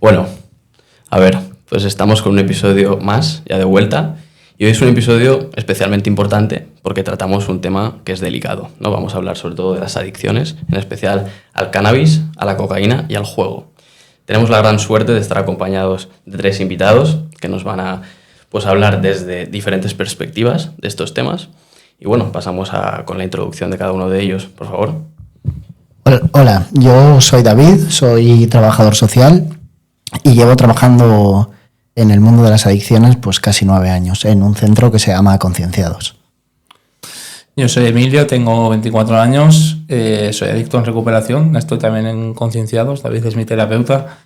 Bueno, a ver, pues estamos con un episodio más, ya de vuelta, y hoy es un episodio especialmente importante porque tratamos un tema que es delicado, ¿no? Vamos a hablar sobre todo de las adicciones, en especial al cannabis, a la cocaína y al juego. Tenemos la gran suerte de estar acompañados de 3 invitados que nos van a hablar desde diferentes perspectivas de estos temas. Y bueno, pasamos con la introducción de cada uno de ellos, por favor. Hola, yo soy David, soy trabajador social y llevo trabajando en el mundo de las adicciones pues casi 9 años en un centro que se llama Concienciados. Yo soy Emilio, tengo 24 años, soy adicto en recuperación, estoy también en Concienciados, David es mi terapeuta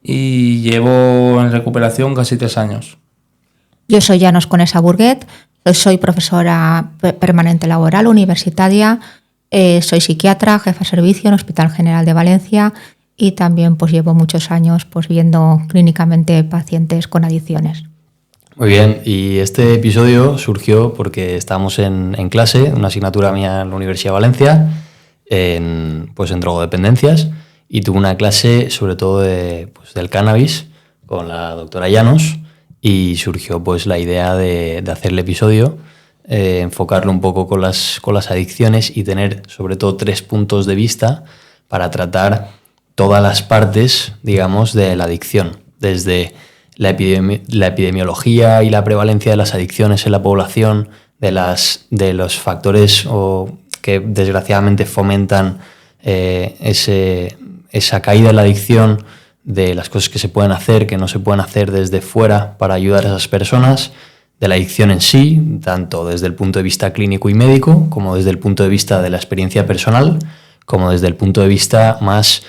y llevo en recuperación casi 3 años. Yo soy Llanos Conesa Burguet, soy profesora permanente laboral universitaria, soy psiquiatra, jefa de servicio en Hospital General de Valencia y también pues llevo muchos años pues viendo clínicamente pacientes con adicciones. Muy bien, y este episodio surgió porque estábamos en clase, una asignatura mía en la Universidad de Valencia, en drogodependencias, y tuve una clase sobre todo del cannabis con la doctora Llanos, y surgió pues la idea de hacer el episodio, enfocarlo un poco con las adicciones y tener sobre todo 3 puntos de vista para tratar todas las partes, digamos, de la adicción, desde la epidemiología y la prevalencia de las adicciones en la población, de los factores que desgraciadamente fomentan esa caída en la adicción, de las cosas que se pueden hacer, que no se pueden hacer desde fuera para ayudar a esas personas, de la adicción en sí, tanto desde el punto de vista clínico y médico, como desde el punto de vista de la experiencia personal, como desde el punto de vista más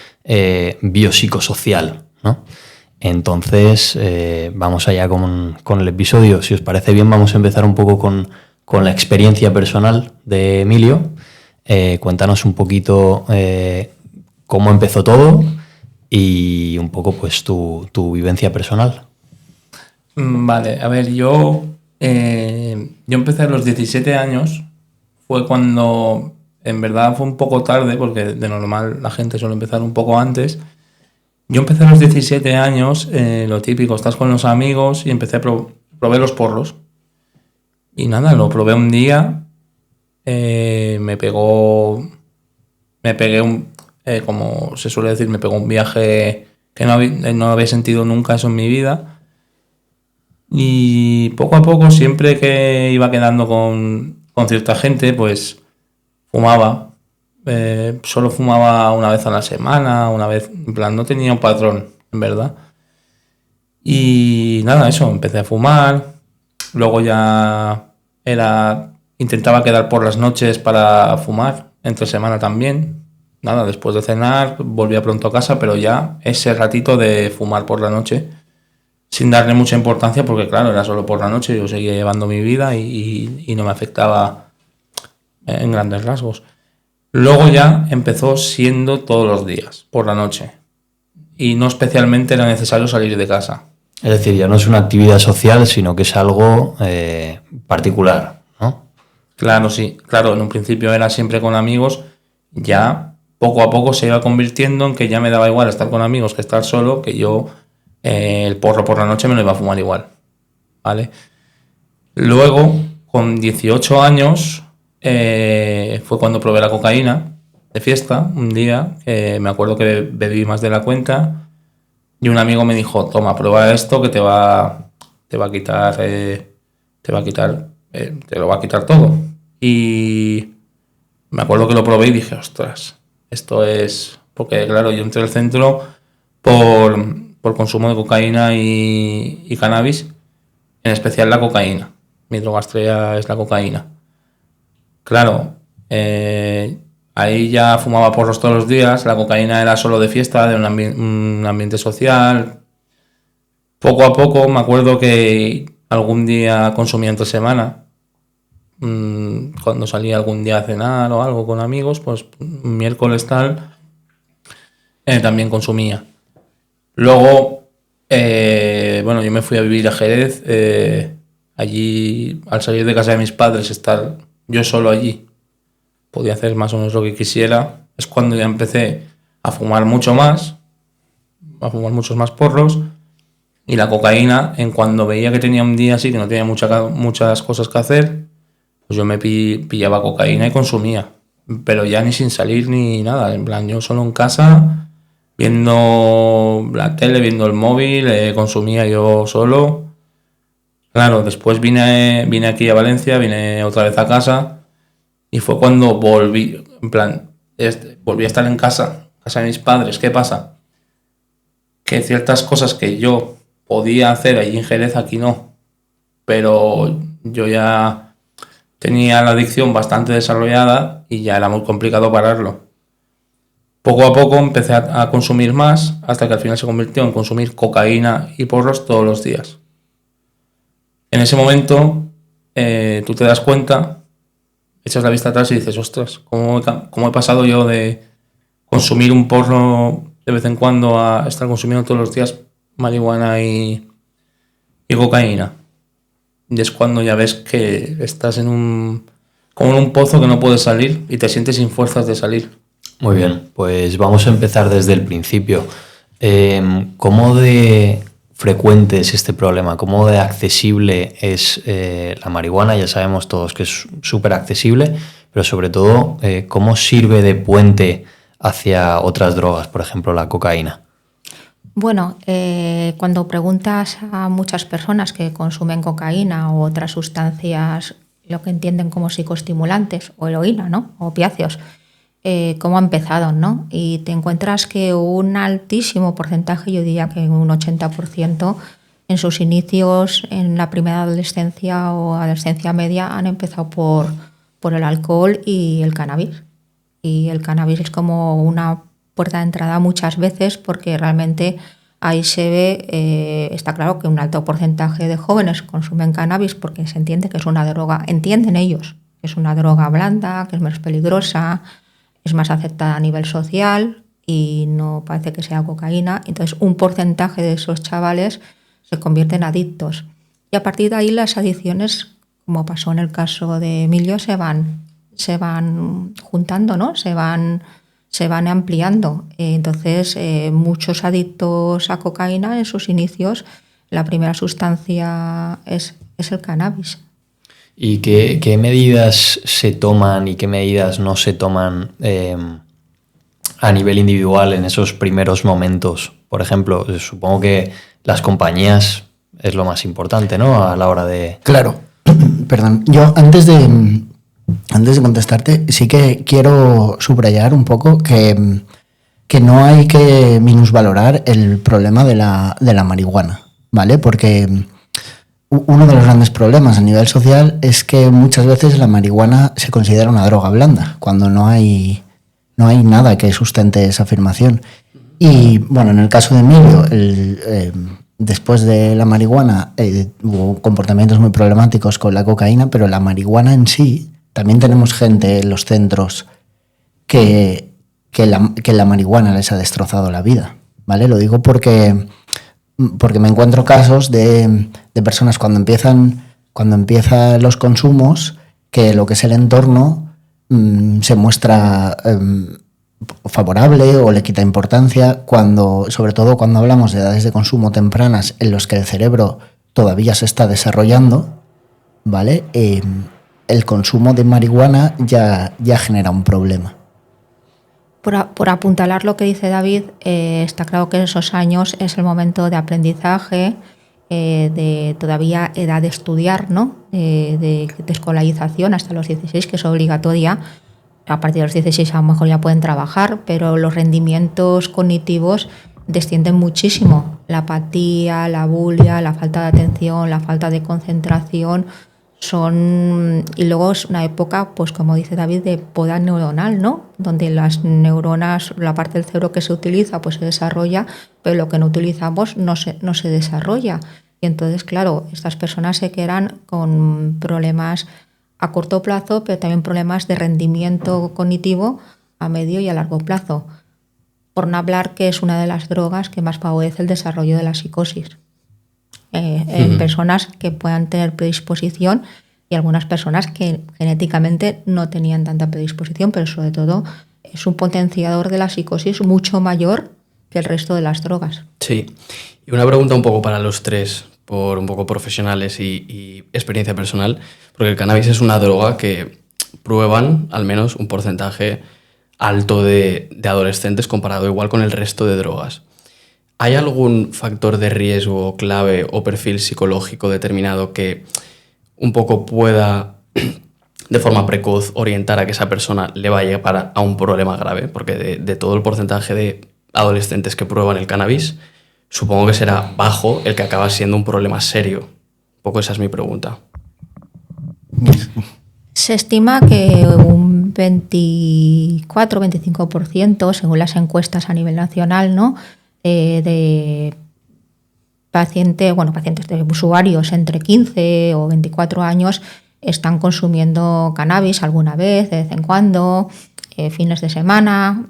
biopsicosocial, ¿no? Entonces, vamos allá con el episodio. Si os parece bien, vamos a empezar un poco con la experiencia personal de Emilio. Cuéntanos un poquito cómo empezó todo y un poco pues tu vivencia personal. Vale, a ver, yo empecé a los 17 años, fue cuando, en verdad fue un poco tarde, porque de normal la gente suele empezar un poco antes. Yo empecé a los 17 años, lo típico, estás con los amigos y empecé a probé los porros. Y nada, lo probé un día, me pegué como se suele decir, me pegó un viaje que no había sentido nunca eso en mi vida. Y poco a poco, siempre que iba quedando con cierta gente, pues fumaba. Solo fumaba una vez a la semana, una vez, en plan, no tenía un patrón, en verdad. Y nada, eso, empecé a fumar. Luego ya intentaba quedar por las noches para fumar, entre semana también. Nada, después de cenar, volvía pronto a casa, pero ya ese ratito de fumar por la noche, sin darle mucha importancia, porque claro, era solo por la noche, yo seguía llevando mi vida y no me afectaba en grandes rasgos. Luego ya empezó siendo todos los días, por la noche. Y no especialmente era necesario salir de casa. Es decir, ya no es una actividad social, sino que es algo particular, ¿no? Claro, sí. Claro, en un principio era siempre con amigos. Ya poco a poco se iba convirtiendo en que ya me daba igual estar con amigos que estar solo, que yo el porro por la noche me lo iba a fumar igual. ¿Vale? Luego, con 18 años... fue cuando probé la cocaína de fiesta un día, me acuerdo que bebí más de la cuenta y un amigo me dijo, toma, prueba esto que te lo va a quitar todo. Y me acuerdo que lo probé y dije, ostras, esto es... Porque claro, yo entré al centro por consumo de cocaína y cannabis, en especial la cocaína. Mi droga estrella es la cocaína. Claro, ahí ya fumaba porros todos los días, la cocaína era solo de fiesta, de un ambiente social. Poco a poco me acuerdo que algún día consumía entre semana, cuando salía algún día a cenar o algo con amigos, pues miércoles tal, también consumía. Luego, yo me fui a vivir a Jerez, allí, al salir de casa de mis padres, estar yo solo allí, podía hacer más o menos lo que quisiera, es cuando ya empecé a fumar mucho más, a fumar muchos más porros, y la cocaína, en cuando veía que tenía un día así, que no tenía muchas cosas que hacer, pues yo me pillaba cocaína y consumía, pero ya ni sin salir ni nada, en plan yo solo en casa, viendo la tele, viendo el móvil, consumía yo solo. Claro, después vine aquí a Valencia, vine otra vez a casa y fue cuando volví, en plan, volví a estar en casa de mis padres. ¿Qué pasa? Que ciertas cosas que yo podía hacer allí en Jerez, aquí no, pero yo ya tenía la adicción bastante desarrollada y ya era muy complicado pararlo. Poco a poco empecé a consumir más hasta que al final se convirtió en consumir cocaína y porros todos los días. En ese momento tú te das cuenta, echas la vista atrás y dices, ostras, ¿cómo he pasado yo de consumir un porro de vez en cuando a estar consumiendo todos los días marihuana y cocaína? Y es cuando ya ves que estás como en un pozo que no puedes salir y te sientes sin fuerzas de salir. Muy bien, pues vamos a empezar desde el principio. ¿Cómo de frecuente es este problema? ¿Cómo de accesible es la marihuana? Ya sabemos todos que es súper accesible, pero sobre todo, ¿cómo sirve de puente hacia otras drogas, por ejemplo, la cocaína? Bueno, cuando preguntas a muchas personas que consumen cocaína u otras sustancias, lo que entienden como psicoestimulantes o heroína, ¿no? O opiáceos, cómo ha empezado, ¿no? Y te encuentras que un altísimo porcentaje, yo diría que un 80%, en sus inicios, en la primera adolescencia o adolescencia media, han empezado por el alcohol y el cannabis. Y el cannabis es como una puerta de entrada muchas veces porque realmente ahí se ve, está claro que un alto porcentaje de jóvenes consumen cannabis porque se entiende que es una droga, entienden ellos que es una droga blanda, que es menos peligrosa, es más aceptada a nivel social y no parece que sea cocaína. Entonces un porcentaje de esos chavales se convierten en adictos. Y a partir de ahí las adicciones, como pasó en el caso de Emilio, se van juntando, ¿no? Se van ampliando. Entonces, muchos adictos a cocaína en sus inicios, la primera sustancia es el cannabis. ¿Y qué medidas se toman y qué medidas no se toman a nivel individual en esos primeros momentos? Por ejemplo, supongo que las compañías es lo más importante, ¿no? A la hora de... Claro, perdón. Yo antes de contestarte, sí que quiero subrayar un poco que no hay que minusvalorar el problema de la marihuana, ¿vale? Porque uno de los grandes problemas a nivel social es que muchas veces la marihuana se considera una droga blanda, cuando no hay nada que sustente esa afirmación. Y bueno, en el caso de Emilio, después de la marihuana hubo comportamientos muy problemáticos con la cocaína, pero la marihuana en sí, también tenemos gente en los centros que la marihuana les ha destrozado la vida, ¿vale? Lo digo porque me encuentro casos de personas cuando empiezan los consumos, que lo que es el entorno se muestra favorable o le quita importancia, sobre todo cuando hablamos de edades de consumo tempranas en los que el cerebro todavía se está desarrollando, ¿vale? El consumo de marihuana ya genera un problema. Por apuntalar lo que dice David, está claro que en esos años es el momento de aprendizaje, de todavía edad de estudiar, ¿no? De escolarización hasta los 16, que es obligatoria. A partir de los 16 a lo mejor ya pueden trabajar, pero los rendimientos cognitivos descienden muchísimo. La apatía, la bulia, la falta de atención, la falta de concentración y luego es una época, pues como dice David, de poda neuronal, ¿no? Donde las neuronas, la parte del cerebro que se utiliza, pues se desarrolla, pero lo que no utilizamos no se desarrolla. Y entonces, claro, estas personas se quedan con problemas a corto plazo, pero también problemas de rendimiento cognitivo a medio y a largo plazo. Por no hablar que es una de las drogas que más favorece el desarrollo de la psicosis. en personas que puedan tener predisposición y algunas personas que genéticamente no tenían tanta predisposición, pero sobre todo es un potenciador de la psicosis mucho mayor que el resto de las drogas. Sí, y una pregunta un poco para los tres, por un poco profesionales y experiencia personal, porque el cannabis es una droga que prueban al menos un porcentaje alto de adolescentes comparado igual con el resto de drogas. ¿Hay algún factor de riesgo clave o perfil psicológico determinado que un poco pueda de forma precoz orientar a que esa persona le vaya a llevar a un problema grave? Porque de todo el porcentaje de adolescentes que prueban el cannabis, supongo que será bajo el que acaba siendo un problema serio. Un poco esa es mi pregunta. Se estima que un 24-25%, según las encuestas a nivel nacional, ¿no?, de pacientes de usuarios entre 15 o 24 años están consumiendo cannabis alguna vez, de vez en cuando, fines de semana.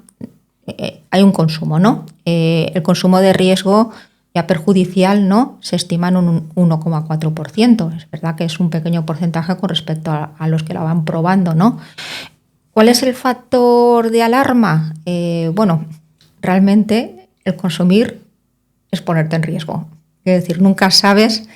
Hay un consumo, ¿no? El consumo de riesgo ya perjudicial, ¿no?, se estima en un 1,4%. Es verdad que es un pequeño porcentaje con respecto a los que la van probando, ¿no? ¿Cuál es el factor de alarma? Realmente el consumir es ponerte en riesgo. Es decir, nunca sabes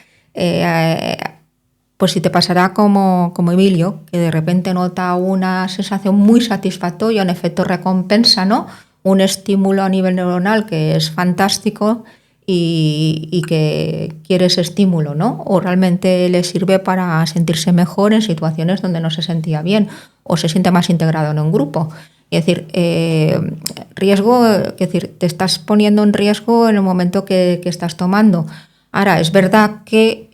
pues si te pasará como Emilio, que de repente nota una sensación muy satisfactoria, un efecto recompensa, ¿no?, un estímulo a nivel neuronal que es fantástico y que quiere ese estímulo, ¿no? O realmente le sirve para sentirse mejor en situaciones donde no se sentía bien o se siente más integrado en un grupo. Es decir, riesgo, es decir, te estás poniendo en riesgo en el momento que estás tomando. Ahora, es verdad que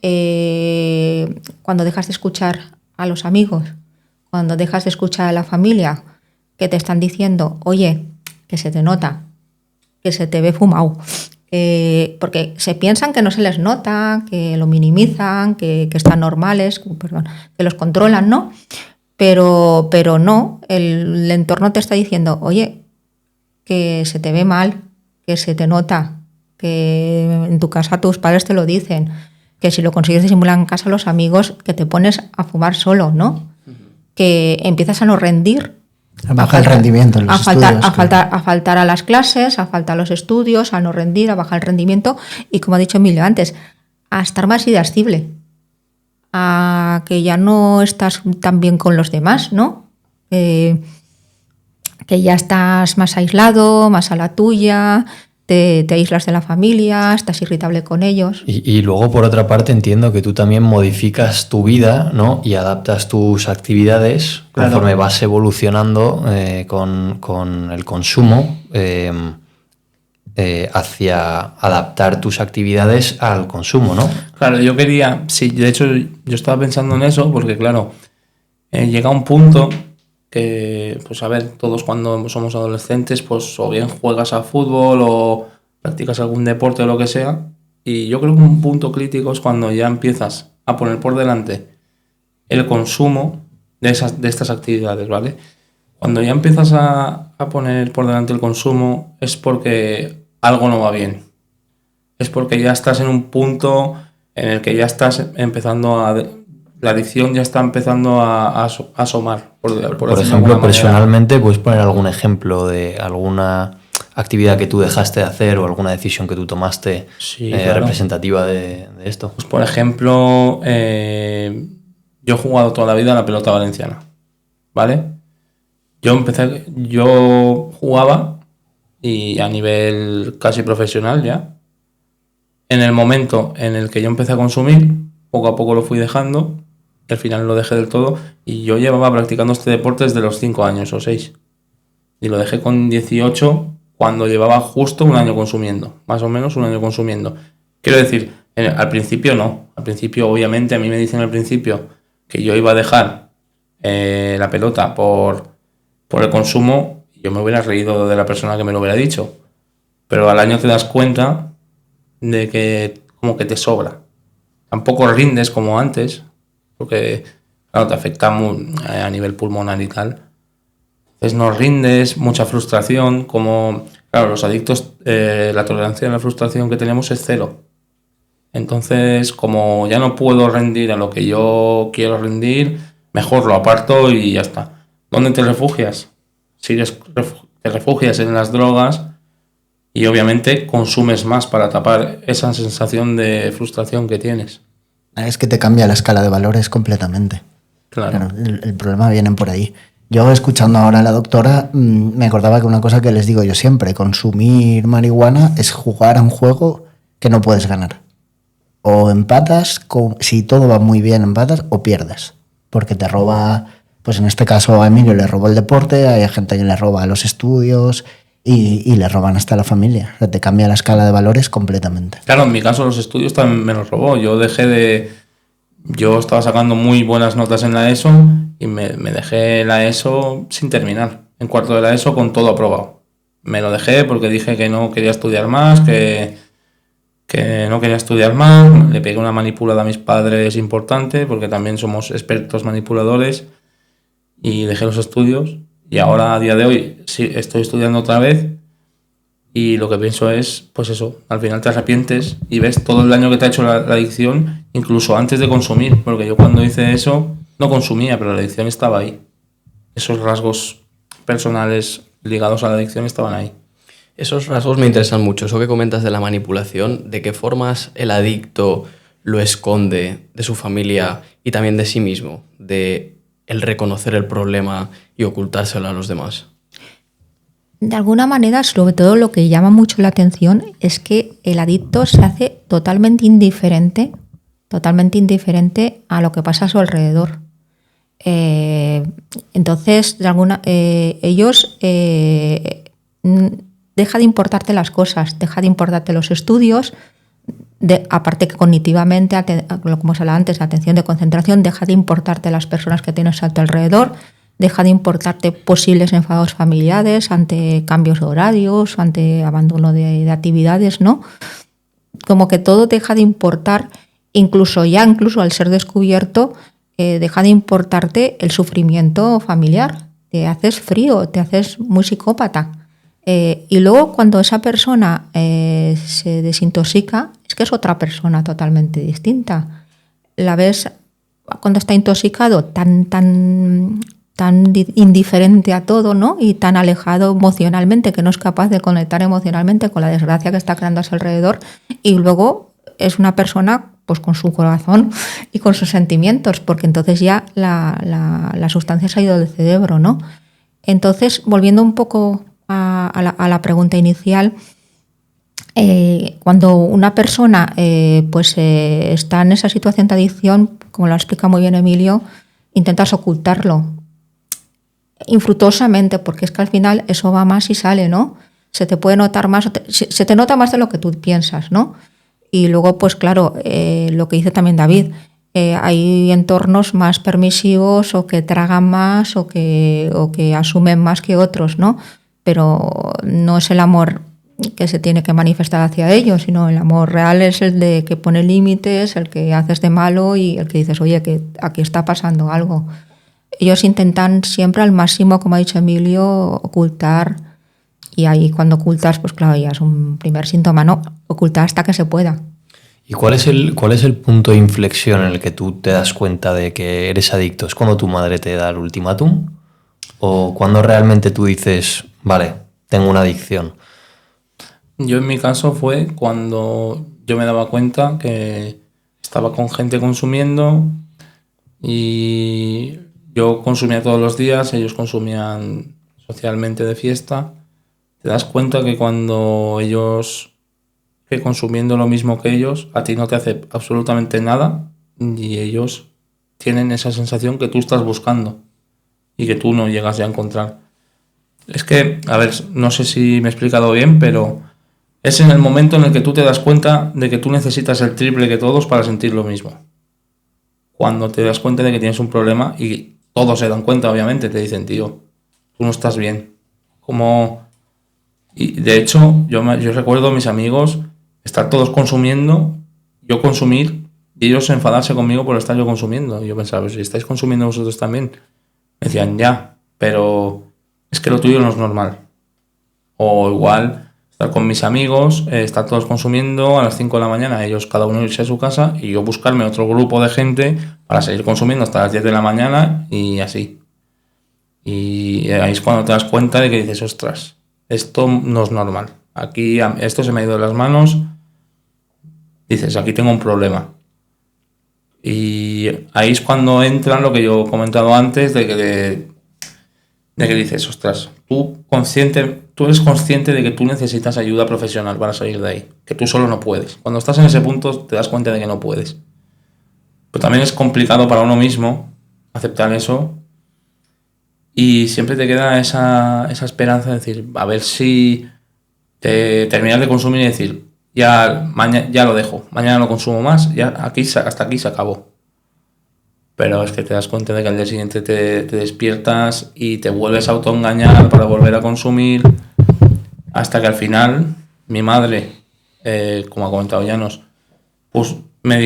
cuando dejas de escuchar a los amigos, cuando dejas de escuchar a la familia, que te están diciendo, oye, que se te nota, que se te ve fumado, porque se piensan que no se les nota, que lo minimizan, que están normales, que los controlan, ¿no? Pero no, el entorno te está diciendo, oye, que se te ve mal, que se te nota, que en tu casa tus padres te lo dicen, que si lo consigues disimular en casa los amigos, que te pones a fumar solo, ¿no? Que empiezas a no rendir. A bajar el rendimiento en los estudios. A faltar a las clases, a faltar a los estudios, a no rendir, a bajar el rendimiento y, como ha dicho Emilio antes, a estar más irascible, a que ya no estás tan bien con los demás, ¿no? Que ya estás más aislado, más a la tuya, te aíslas de la familia, estás irritable con ellos. Y luego, por otra parte, entiendo que tú también modificas tu vida, ¿no?, y adaptas tus actividades conforme vas evolucionando con el consumo hacia adaptar tus actividades al consumo, ¿no? Claro, de hecho yo estaba pensando en eso porque, claro, llega un punto que, pues a ver, todos cuando somos adolescentes, pues o bien juegas a fútbol o practicas algún deporte o lo que sea, y yo creo que un punto crítico es cuando ya empiezas a poner por delante el consumo de estas actividades, ¿vale? Cuando ya empiezas a poner por delante el consumo es porque algo no va bien. Es porque ya estás en un punto en el que ya estás empezando la adicción ya está empezando a asomar. Por ejemplo, personalmente, ¿puedes poner algún ejemplo de alguna actividad que tú dejaste de hacer o alguna decisión que tú tomaste representativa de esto? Pues, por ejemplo, yo he jugado toda la vida a la pelota valenciana, ¿vale? Yo jugaba y a nivel casi profesional ya. En el momento en el que yo empecé a consumir, poco a poco lo fui dejando, al final lo dejé del todo, y yo llevaba practicando este deporte desde los 5 años o 6. Y lo dejé con 18 cuando llevaba justo un año consumiendo, más o menos un año consumiendo. Quiero decir, al principio no. Al principio, obviamente, a mí me dicen al principio que yo iba a dejar la pelota por el consumo, y yo me hubiera reído de la persona que me lo hubiera dicho. Pero al año te das cuenta de que como que te sobra. Tampoco rindes como antes, porque claro, te afecta a nivel pulmonar y tal. Entonces no rindes, mucha frustración, como claro, los adictos, la tolerancia a la frustración que tenemos es 0. Entonces, como ya no puedo rendir a lo que yo quiero rendir, mejor lo aparto y ya está. ¿Dónde te refugias? Te refugias en las drogas y obviamente consumes más para tapar esa sensación de frustración que tienes. Es que te cambia la escala de valores completamente. Claro. El problema viene por ahí. Yo, escuchando ahora a la doctora, me acordaba que una cosa que les digo yo siempre: consumir marihuana es jugar a un juego que no puedes ganar. O empatas, si todo va muy bien, empatas o pierdes. Porque te roba, pues en este caso a Emilio le robó el deporte, hay gente que le roba los estudios y le roban hasta la familia. O sea, te cambia la escala de valores completamente. Claro, en mi caso los estudios también me los robó. Yo estaba sacando muy buenas notas en la ESO y me dejé la ESO sin terminar. En cuarto de la ESO con todo aprobado. Me lo dejé porque dije que no quería estudiar más, que no quería estudiar más. Le pegué una manipulada a mis padres importante porque también somos expertos manipuladores y dejé los estudios. Y ahora, a día de hoy, sí, estoy estudiando otra vez y lo que pienso es, pues eso, al final te arrepientes y ves todo el daño que te ha hecho la adicción, incluso antes de consumir, porque yo cuando hice eso no consumía, pero la adicción estaba ahí. Esos rasgos personales ligados a la adicción estaban ahí. Esos rasgos me interesan mucho. Eso que comentas de la manipulación, de qué formas el adicto lo esconde de su familia y también de sí mismo, de el reconocer el problema y ocultárselo a los demás. De alguna manera, sobre todo lo que llama mucho la atención es que el adicto se hace totalmente indiferente a lo que pasa a su alrededor. Entonces, ellos deja de importarte las cosas, deja de importarte los estudios, aparte que cognitivamente, como se hablaba antes, atención de concentración, deja de importarte las personas que tienes a tu alrededor, deja de importarte posibles enfados familiares ante cambios de horarios, ante abandono de actividades, ¿no? Como que todo deja de importar, incluso al ser descubierto, deja de importarte el sufrimiento familiar. Te haces frío, te haces muy psicópata. Y luego cuando esa persona se desintoxica, es que es otra persona totalmente distinta. La ves cuando está intoxicado tan indiferente a todo, ¿no? Y tan alejado emocionalmente, que no es capaz de conectar emocionalmente con la desgracia que está creando a su alrededor, y luego es una persona pues con su corazón y con sus sentimientos, porque entonces ya la sustancia se ha ido del cerebro, ¿no? Entonces, volviendo un poco a la pregunta inicial, cuando una persona está en esa situación de adicción, como lo explica muy bien Emilio, intentas ocultarlo infructuosamente, porque es que al final eso va más y sale, ¿no? Se te puede notar más, se te nota más de lo que tú piensas, ¿no? Y luego, pues claro, lo que dice también David, hay entornos más permisivos o que tragan más o que asumen más que otros, ¿no? Pero no es el amor que se tiene que manifestar hacia ellos, sino el amor real es el de que pone límites, el que haces de malo y el que dices, oye, que aquí está pasando algo. Ellos intentan siempre al máximo, como ha dicho Emilio, ocultar, y ahí cuando ocultas, pues claro, ya es un primer síntoma, ¿no? Ocultar hasta que se pueda. ¿Y cuál es el punto de inflexión en el que tú te das cuenta de que eres adicto? ¿Es cuando tu madre te da el ultimátum? ¿O cuando realmente tú dices, vale, tengo una adicción? Yo en mi caso fue cuando yo me daba cuenta que estaba con gente consumiendo y yo consumía todos los días, ellos consumían socialmente de fiesta. Te das cuenta que cuando ellos, que consumiendo lo mismo que ellos, a ti no te hace absolutamente nada y ellos tienen esa sensación que tú estás buscando y que tú no llegas ya a encontrar. Es que, a ver, no sé si me he explicado bien, pero es en el momento en el que tú te das cuenta de que tú necesitas el triple que todos para sentir lo mismo. Cuando te das cuenta de que tienes un problema y todos se dan cuenta, obviamente, te dicen, tío, tú no estás bien. Y de hecho, yo recuerdo a mis amigos estar todos consumiendo, yo consumir y ellos enfadarse conmigo por estar yo consumiendo. Y yo pensaba, pues si estáis consumiendo vosotros también. Me decían, ya, pero es que lo tuyo no es normal. O igual estar con mis amigos, estar todos consumiendo a las 5 de la mañana, ellos cada uno irse a su casa y yo buscarme otro grupo de gente para seguir consumiendo hasta las 10 de la mañana y así. Y ahí es cuando te das cuenta de que dices, ostras, esto no es normal. Aquí esto se me ha ido de las manos. Dices, aquí tengo un problema. Y ahí es cuando entra lo que yo he comentado antes de que dices, ostras, tú eres consciente de que tú necesitas ayuda profesional para salir de ahí, que tú solo no puedes. Cuando estás en ese punto te das cuenta de que no puedes. Pero también es complicado para uno mismo aceptar eso y siempre te queda esa esperanza de decir, a ver si te terminas de consumir y decir, ya lo dejo, mañana no consumo más, ya hasta aquí se acabó. Pero es que te das cuenta de que al día siguiente te despiertas y te vuelves a autoengañar para volver a consumir, hasta que al final mi madre, como ha comentado Llanos, pues me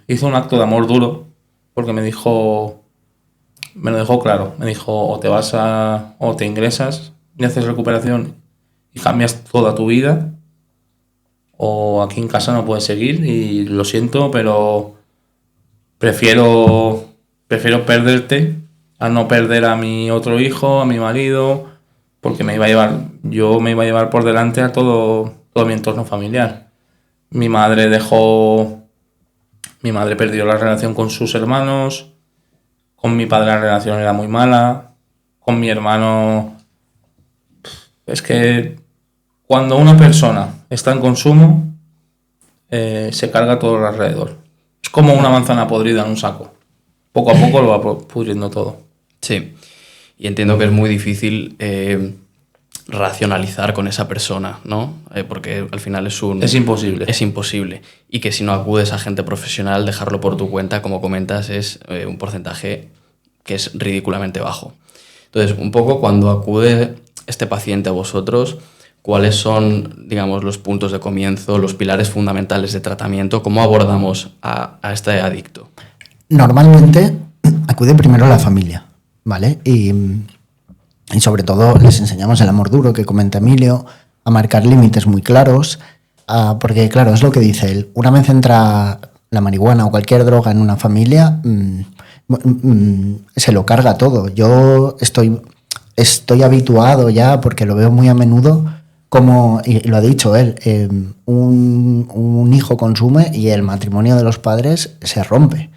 hizo un acto de amor duro, porque me lo dejó claro, me dijo, o te ingresas y haces recuperación y cambias toda tu vida, o aquí en casa no puedes seguir y lo siento, pero prefiero perderte a no perder a mi otro hijo, a mi marido, porque me iba a llevar por delante a todo mi entorno familiar. Mi madre perdió la relación con sus hermanos, con mi padre la relación era muy mala, con mi hermano. Es que cuando una persona está en consumo, se carga todo alrededor. Es como una manzana podrida en un saco. Poco a poco lo va pudriendo todo. Sí, y entiendo que es muy difícil racionalizar con esa persona, ¿no? Porque al final es imposible. Es imposible. Y que si no acudes a gente profesional, dejarlo por tu cuenta, como comentas, es un porcentaje que es ridículamente bajo. Entonces, un poco cuando acude este paciente a vosotros, ¿cuáles son, digamos, los puntos de comienzo, los pilares fundamentales de tratamiento? ¿Cómo abordamos a este adicto? Normalmente acude primero la familia, ¿vale? Y sobre todo les enseñamos el amor duro que comenta Emilio, a marcar límites muy claros, porque claro, es lo que dice él, una vez entra la marihuana o cualquier droga en una familia, se lo carga todo. Yo estoy habituado ya, porque lo veo muy a menudo, como, y lo ha dicho él, un hijo consume y el matrimonio de los padres se rompe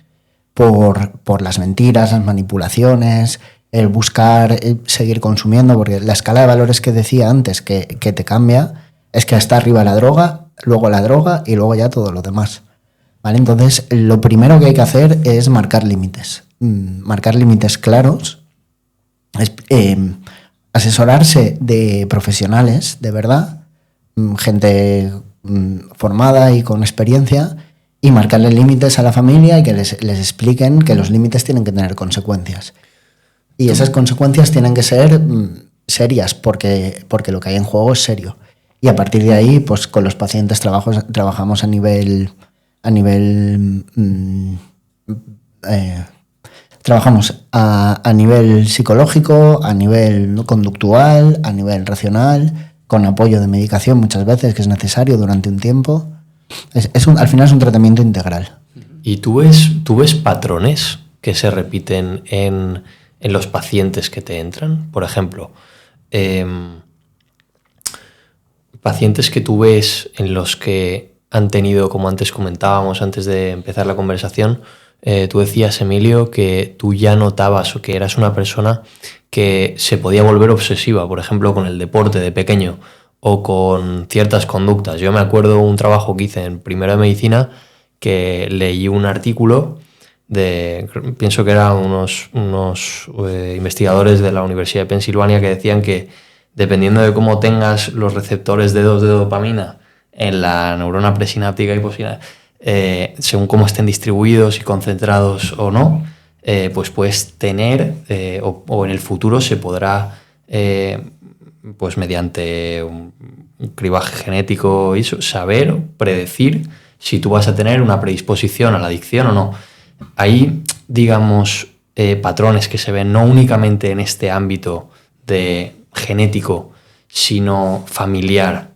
por las mentiras, las manipulaciones, el buscar seguir consumiendo, porque la escala de valores que decía antes que te cambia es que está arriba la droga y luego ya todo lo demás, ¿vale? Entonces, lo primero que hay que hacer es marcar límites claros, asesorarse de profesionales, de verdad, gente formada y con experiencia, y marcarle límites a la familia y que les expliquen que los límites tienen que tener consecuencias. Y esas consecuencias tienen que ser serias, porque lo que hay en juego es serio. Y a partir de ahí, pues con los pacientes trabajamos a nivel psicológico, a nivel conductual, a nivel racional, con apoyo de medicación muchas veces, que es necesario durante un tiempo. Al final es un tratamiento integral. ¿Y tú ves patrones que se repiten en los pacientes que te entran? Por ejemplo, pacientes que tú ves en los que han tenido, como antes comentábamos, antes de empezar la conversación, tú decías, Emilio, que tú ya notabas o que eras una persona que se podía volver obsesiva, por ejemplo, con el deporte de pequeño o con ciertas conductas. Yo me acuerdo un trabajo que hice en primero de medicina, que leí un artículo pienso que eran unos investigadores de la Universidad de Pensilvania, que decían que dependiendo de cómo tengas los receptores de dopamina en la neurona presináptica y postsináptica, según cómo estén distribuidos y concentrados o no, pues puedes tener o en el futuro se podrá, pues mediante un cribaje genético y saber, predecir si tú vas a tener una predisposición a la adicción o no. Hay, digamos, patrones que se ven no únicamente en este ámbito de genético, sino familiar,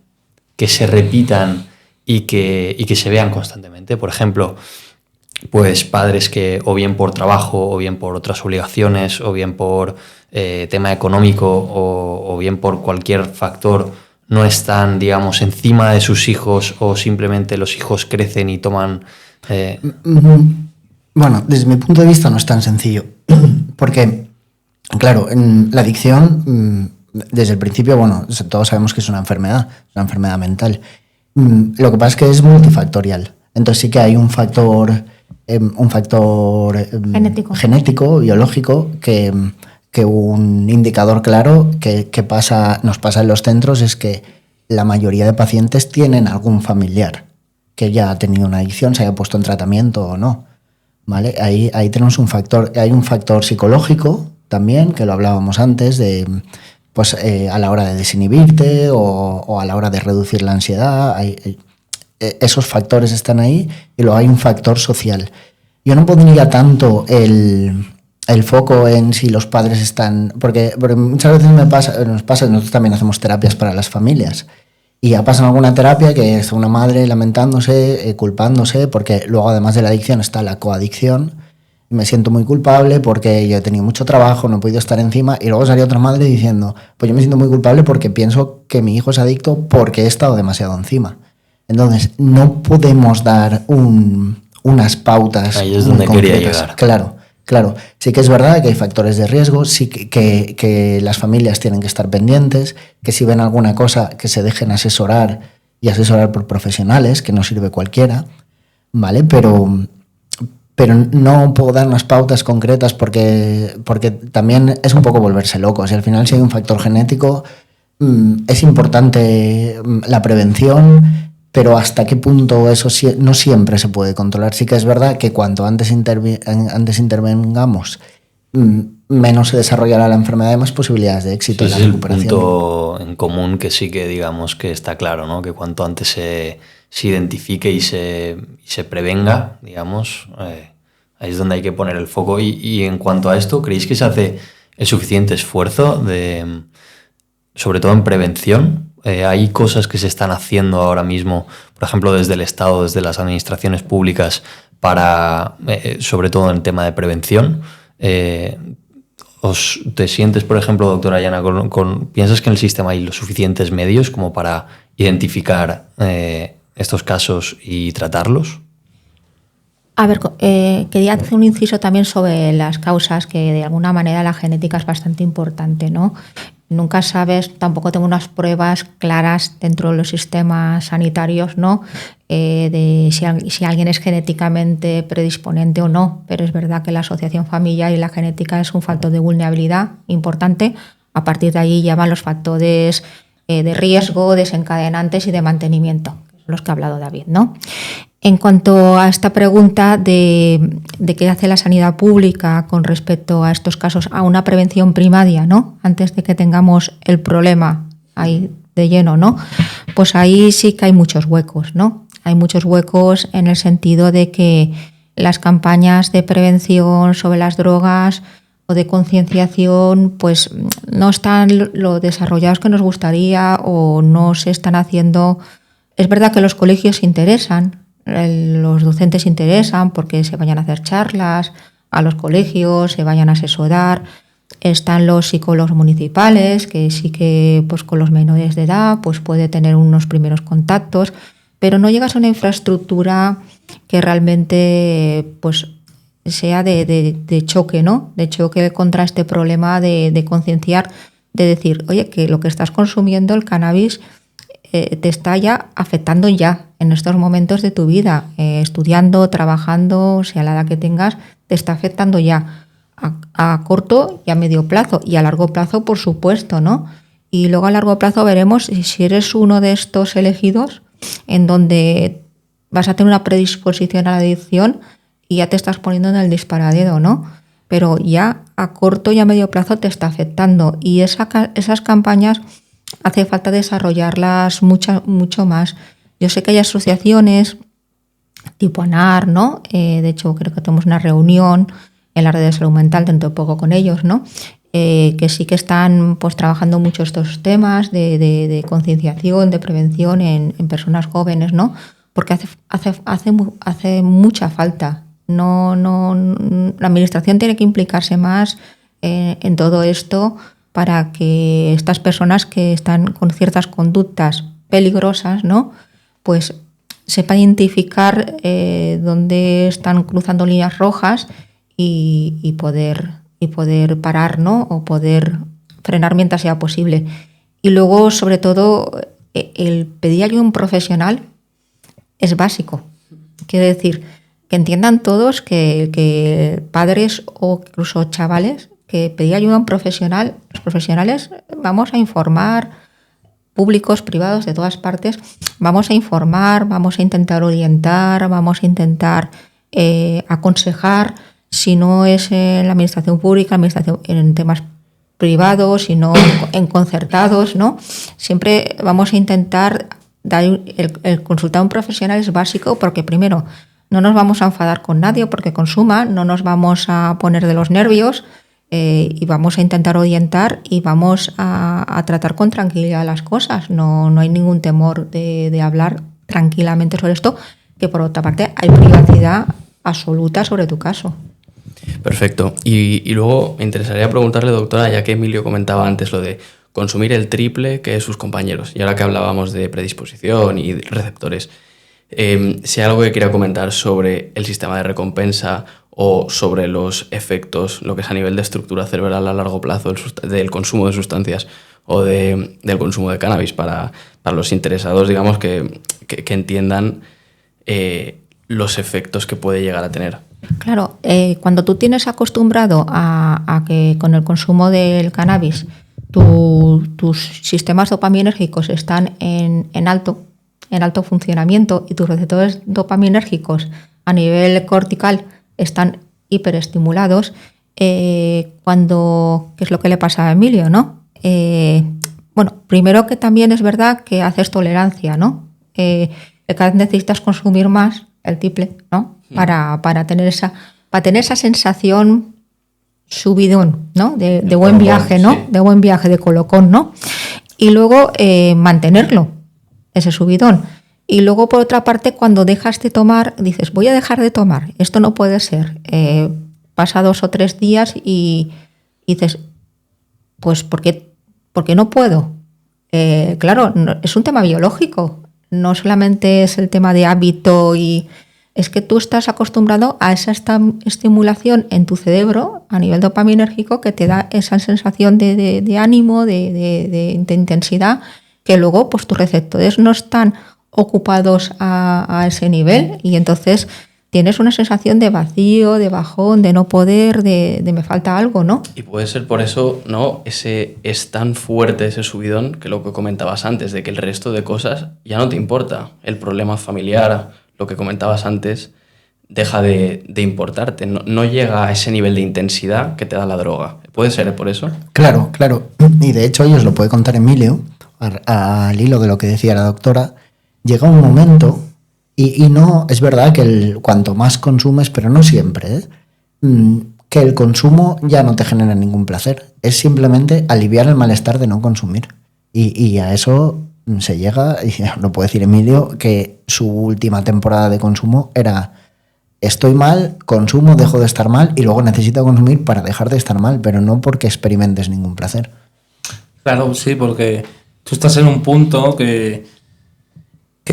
que se repitan y que se vean constantemente. Por ejemplo, pues padres que o bien por trabajo o bien por otras obligaciones o bien por tema económico o bien por cualquier factor no están, digamos, encima de sus hijos, o simplemente los hijos crecen y toman... Bueno, desde mi punto de vista no es tan sencillo, porque, claro, en la adicción, desde el principio, bueno, todos sabemos que es una enfermedad mental. Lo que pasa es que es multifactorial, entonces sí que hay un factor genético, biológico, que un indicador claro que nos pasa en los centros es que la mayoría de pacientes tienen algún familiar que ya ha tenido una adicción, se haya puesto en tratamiento o no. ¿Vale? Ahí tenemos un factor. Hay un factor psicológico también, que lo hablábamos antes, de pues a la hora de desinhibirte o a la hora de reducir la ansiedad. Esos factores están ahí, y luego hay un factor social. Yo no pondría tanto el foco en si los padres están... Porque muchas veces nos pasa, nosotros también hacemos terapias para las familias, y ya pasan alguna terapia que es una madre lamentándose, culpándose, porque luego además de la adicción está la coadicción. Me siento muy culpable porque yo he tenido mucho trabajo, no he podido estar encima, y luego salió otra madre diciendo, pues yo me siento muy culpable porque pienso que mi hijo es adicto porque he estado demasiado encima. Entonces, no podemos dar unas pautas. Ahí es donde quería llegar. Claro, sí que es verdad que hay factores de riesgo, sí que las familias tienen que estar pendientes, que si ven alguna cosa que se dejen asesorar, y asesorar por profesionales, que no sirve cualquiera, ¿vale? Pero no puedo dar unas pautas concretas porque también es un poco volverse locos, y al final si hay un factor genético es importante la prevención, pero hasta qué punto eso no siempre se puede controlar. Sí que es verdad que cuanto antes intervengamos, menos se desarrollará la enfermedad y más posibilidades de éxito en la recuperación. Es el punto en común que sí que digamos que está claro, ¿no? Que cuanto antes se identifique y se prevenga, digamos, ahí es donde hay que poner el foco. Y en cuanto a esto, ¿creéis que se hace el suficiente esfuerzo sobre todo en prevención? Hay cosas que se están haciendo ahora mismo, por ejemplo, desde el Estado, desde las administraciones públicas, para, sobre todo en tema de prevención. ¿Te sientes, por ejemplo, doctora Yana, piensas que en el sistema hay los suficientes medios como para identificar estos casos y tratarlos? A ver, quería hacer un inciso también sobre las causas, que de alguna manera la genética es bastante importante, ¿no? Nunca sabes, tampoco tengo unas pruebas claras dentro de los sistemas sanitarios, ¿no? De si alguien es genéticamente predisponente o no, pero es verdad que la asociación familiar y la genética es un factor de vulnerabilidad importante. A partir de ahí ya van los factores de riesgo, desencadenantes y de mantenimiento, que son los que ha hablado David, ¿no? En cuanto a esta pregunta de qué hace la sanidad pública con respecto a estos casos, a una prevención primaria, ¿no? Antes de que tengamos el problema ahí de lleno, ¿no? Pues ahí sí que hay muchos huecos, ¿no? Hay muchos huecos en el sentido de que las campañas de prevención sobre las drogas o de concienciación pues no están lo desarrollados que nos gustaría, o no se están haciendo. Es verdad que los colegios se interesan, los docentes se interesan porque se vayan a hacer charlas a los colegios, se vayan a asesorar. Están los psicólogos municipales, que sí que pues con los menores de edad pues puede tener unos primeros contactos, pero no llegas a una infraestructura que realmente pues sea de choque, ¿no? De choque contra este problema de concienciar, de decir, oye, que lo que estás consumiendo, el cannabis, te está ya afectando ya en estos momentos de tu vida, estudiando, trabajando, sea la edad que tengas, te está afectando ya a corto y a medio plazo, y a largo plazo, por supuesto, ¿no? Y luego a largo plazo veremos si eres uno de estos elegidos en donde vas a tener una predisposición a la adicción y ya te estás poniendo en el disparadero, ¿no? Pero ya a corto y a medio plazo te está afectando, y esas campañas hace falta desarrollarlas mucho más. Yo sé que hay asociaciones tipo ANAR, ¿no? De hecho, creo que tenemos una reunión en la red de salud mental dentro de poco con ellos, ¿no? que sí que están pues trabajando mucho estos temas de concienciación, de prevención en personas jóvenes, ¿no? Porque hace mucha falta. La administración tiene que implicarse más en todo esto para que estas personas que están con ciertas conductas peligrosas, ¿no? Pues sepan identificar dónde están cruzando líneas rojas y poder parar, ¿no? O poder frenar mientras sea posible. Y luego, sobre todo, el pedir ayuda a un profesional es básico. Quiere decir, que entiendan todos que padres o incluso chavales, que pedir ayuda a un profesional, los profesionales vamos a informar, públicos, privados, de todas partes, vamos a informar, vamos a intentar orientar, vamos a intentar aconsejar, si no es en la administración pública, en temas privados, sino en concertados, ¿no? Siempre vamos a intentar dar el consultar a un profesional es básico porque primero no nos vamos a enfadar con nadie porque consuma, no nos vamos a poner de los nervios y vamos a intentar orientar y vamos a tratar con tranquilidad las cosas. No hay ningún temor de hablar tranquilamente sobre esto, que por otra parte hay privacidad absoluta sobre tu caso. Perfecto. Y luego me interesaría preguntarle, doctora, ya que Emilio comentaba antes lo de consumir el triple que sus compañeros, y ahora que hablábamos de predisposición y de receptores, si hay algo que quiera comentar sobre el sistema de recompensa o sobre los efectos, lo que es a nivel de estructura cerebral a largo plazo del consumo de sustancias o del consumo de cannabis para los interesados, digamos, que entiendan los efectos que puede llegar a tener. Claro, cuando tú tienes acostumbrado a que con el consumo del cannabis tus sistemas dopaminérgicos están en alto funcionamiento y tus receptores dopaminérgicos a nivel cortical están hiperestimulados, ¿qué es lo que le pasa a Emilio, ¿no? Bueno, primero que también es verdad que haces tolerancia, ¿no? Cada vez necesitas consumir más, el triple, ¿no? Para tener esa sensación subidón, ¿no? De buen viaje, ¿no? Sí. De buen viaje, de colocón, ¿no? Y luego mantenerlo, ese subidón. Y luego, por otra parte, cuando dejas de tomar, dices, voy a dejar de tomar, esto no puede ser. Pasa 2 o 3 días y dices, pues, ¿por qué no puedo? Claro, es un tema biológico, no solamente es el tema de hábito y... Es que tú estás acostumbrado a esa estimulación en tu cerebro a nivel dopaminérgico que te da esa sensación de ánimo, de intensidad, que luego pues tus receptores no están ocupados a ese nivel y entonces tienes una sensación de vacío, de bajón, de no poder, de me falta algo, ¿no? Y puede ser por eso, ¿no? Es tan fuerte ese subidón que lo que comentabas antes, de que el resto de cosas ya no te importa. El problema familiar, lo que comentabas antes, deja de importarte. No llega a ese nivel de intensidad que te da la droga. ¿Puede ser por eso? Claro. Y de hecho, hoy os lo puede contar Emilio, al hilo de lo que decía la doctora. Llega un momento, y no, es verdad que cuanto más consumes, pero no siempre, que el consumo ya no te genera ningún placer. Es simplemente aliviar el malestar de no consumir. Y a eso se llega, y lo puede decir Emilio, que su última temporada de consumo era estoy mal, consumo, dejo de estar mal y luego necesito consumir para dejar de estar mal, pero no porque experimentes ningún placer. Claro, sí, porque tú estás en un punto que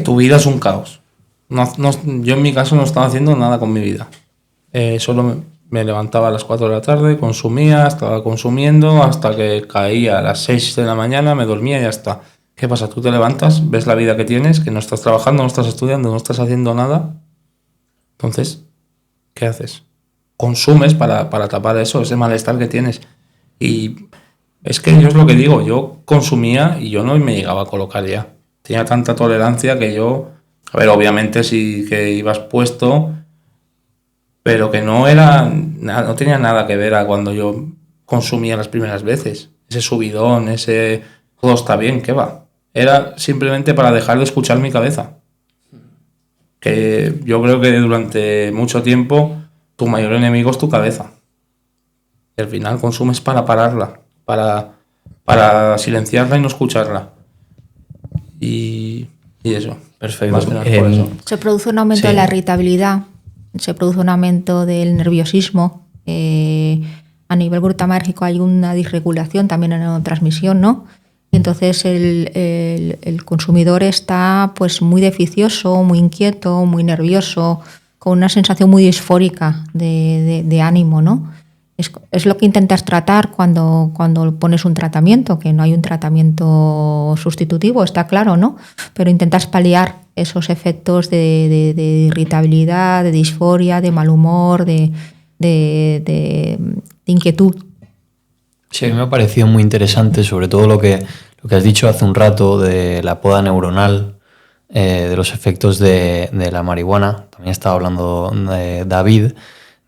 tu vida es un caos. Yo en mi caso no estaba haciendo nada con mi vida. Solo me levantaba a las 4 de la tarde, consumía, estaba consumiendo hasta que caía a las 6 de la mañana, me dormía y ya está. ¿Qué pasa? Tú te levantas, ves la vida que tienes, que no estás trabajando, no estás estudiando, no estás haciendo nada. Entonces, ¿qué haces? Consumes para tapar eso, ese malestar que tienes. Y es que yo es lo que digo, yo consumía y yo no me llegaba a colocar ya. Tenía tanta tolerancia que yo... A ver, obviamente sí que ibas puesto, pero que no tenía nada que ver a cuando yo consumía las primeras veces. Ese subidón, ese... Todo está bien, ¿qué va? Era simplemente para dejar de escuchar mi cabeza. Que yo creo que durante mucho tiempo tu mayor enemigo es tu cabeza. Y al final consumes para pararla, para silenciarla y no escucharla. Y eso. Perfecto. Más que nada por eso. Se produce un aumento Sí. de la irritabilidad, se produce un aumento del nerviosismo. A nivel glutamático hay una disregulación también en la neurotransmisión, ¿no? Y entonces el consumidor está pues muy deficioso, muy inquieto, muy nervioso, con una sensación muy disfórica de ánimo, ¿no? Es lo que intentas tratar cuando pones un tratamiento, que no hay un tratamiento sustitutivo, está claro, ¿no? Pero intentas paliar esos efectos de irritabilidad, de disforia, de mal humor, de inquietud. Sí, a mí me ha parecido muy interesante, sobre todo lo que has dicho hace un rato de la poda neuronal, de los efectos de la marihuana. También estaba hablando de David,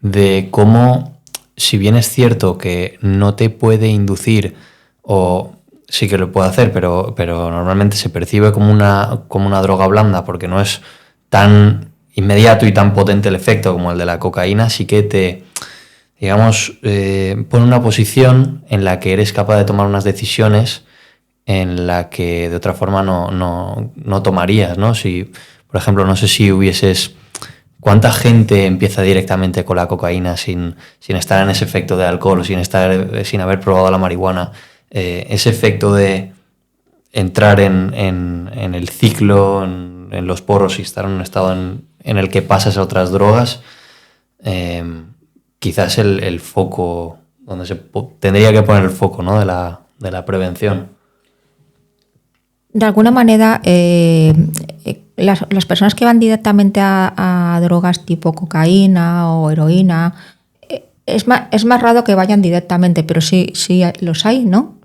de cómo, si bien es cierto que no te puede inducir, o sí que lo puede hacer, pero normalmente se percibe como una droga blanda porque no es tan inmediato y tan potente el efecto como el de la cocaína, sí que te, digamos, pone una posición en la que eres capaz de tomar unas decisiones en la que de otra forma no tomarías, ¿no? Si, por ejemplo, no sé si hubieses... ¿Cuánta gente empieza directamente con la cocaína sin estar en ese efecto de alcohol, sin haber probado la marihuana? Ese efecto de entrar en el ciclo, en los poros y estar en un estado en el que pasas a otras drogas, quizás el foco, donde se tendría que poner el foco, ¿no? de la prevención. De alguna manera, las personas que van directamente a drogas tipo cocaína o heroína, es más raro que vayan directamente, pero sí los hay, ¿no?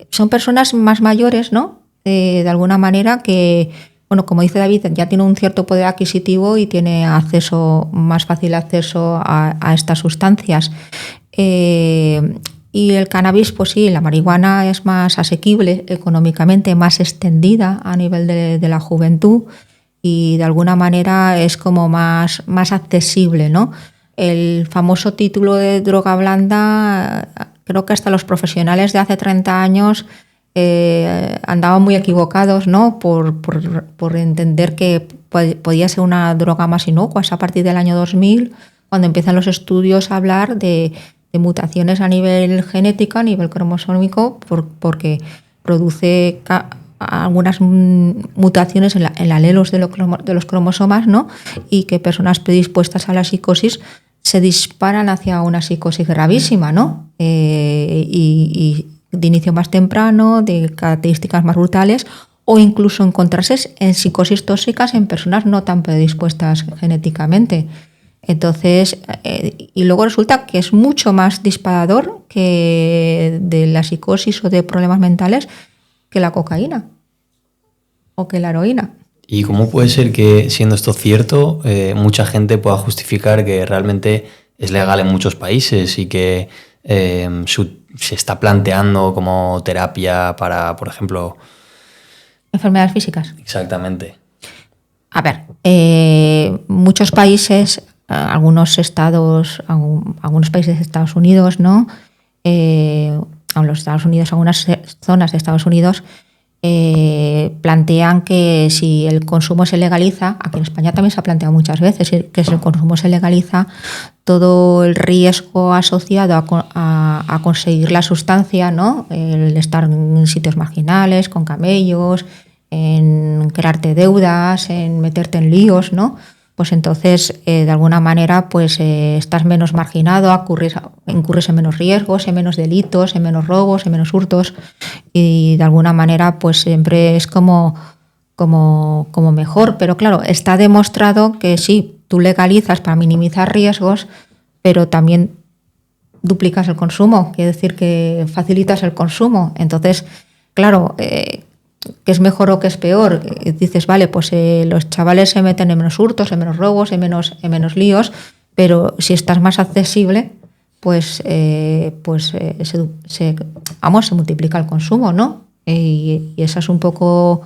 Son personas más mayores, ¿no? De alguna manera que, bueno, como dice David, ya tiene un cierto poder adquisitivo y tiene más fácil acceso a estas sustancias. Y el cannabis, pues sí, la marihuana es más asequible económicamente, más extendida a nivel de la juventud y de alguna manera es como más accesible, ¿no? El famoso título de droga blanda, creo que hasta los profesionales de hace 30 años andaban muy equivocados, ¿no? Por entender que podía ser una droga más inocua. Es a partir del año 2000 cuando empiezan los estudios a hablar de mutaciones a nivel genético, a nivel cromosómico, porque produce algunas mutaciones en alelos de los cromosomas, ¿no? Y que personas predispuestas a la psicosis se disparan hacia una psicosis gravísima, ¿no? Y de inicio más temprano, de características más brutales, o incluso encontrarse en psicosis tóxicas en personas no tan predispuestas genéticamente. Entonces, y luego resulta que es mucho más disparador que de la psicosis o de problemas mentales que la cocaína o que la heroína. ¿Y cómo puede ser que, siendo esto cierto, mucha gente pueda justificar que realmente es legal en muchos países y que se está planteando como terapia para, por ejemplo... Enfermedades físicas. Exactamente. A ver, muchos países... algunos países de Estados Unidos, ¿no? Los Estados Unidos, algunas zonas de Estados Unidos plantean que si el consumo se legaliza, aquí en España también se ha planteado muchas veces, que si el consumo se legaliza, todo el riesgo asociado a conseguir la sustancia, ¿no? El estar en sitios marginales, con camellos, en crearte deudas, en meterte en líos, ¿no? Pues entonces, de alguna manera, pues estás menos marginado, incurres en menos riesgos, en menos delitos, en menos robos, en menos hurtos y de alguna manera, pues siempre es como mejor. Pero claro, está demostrado que sí, tú legalizas para minimizar riesgos, pero también duplicas el consumo, quiere decir que facilitas el consumo. Entonces, claro... ¿qué es mejor o qué es peor? Dices, vale, pues los chavales se meten en menos hurtos, en menos robos, en menos líos, pero si estás más accesible, pues se multiplica el consumo, ¿no? Y esa es un poco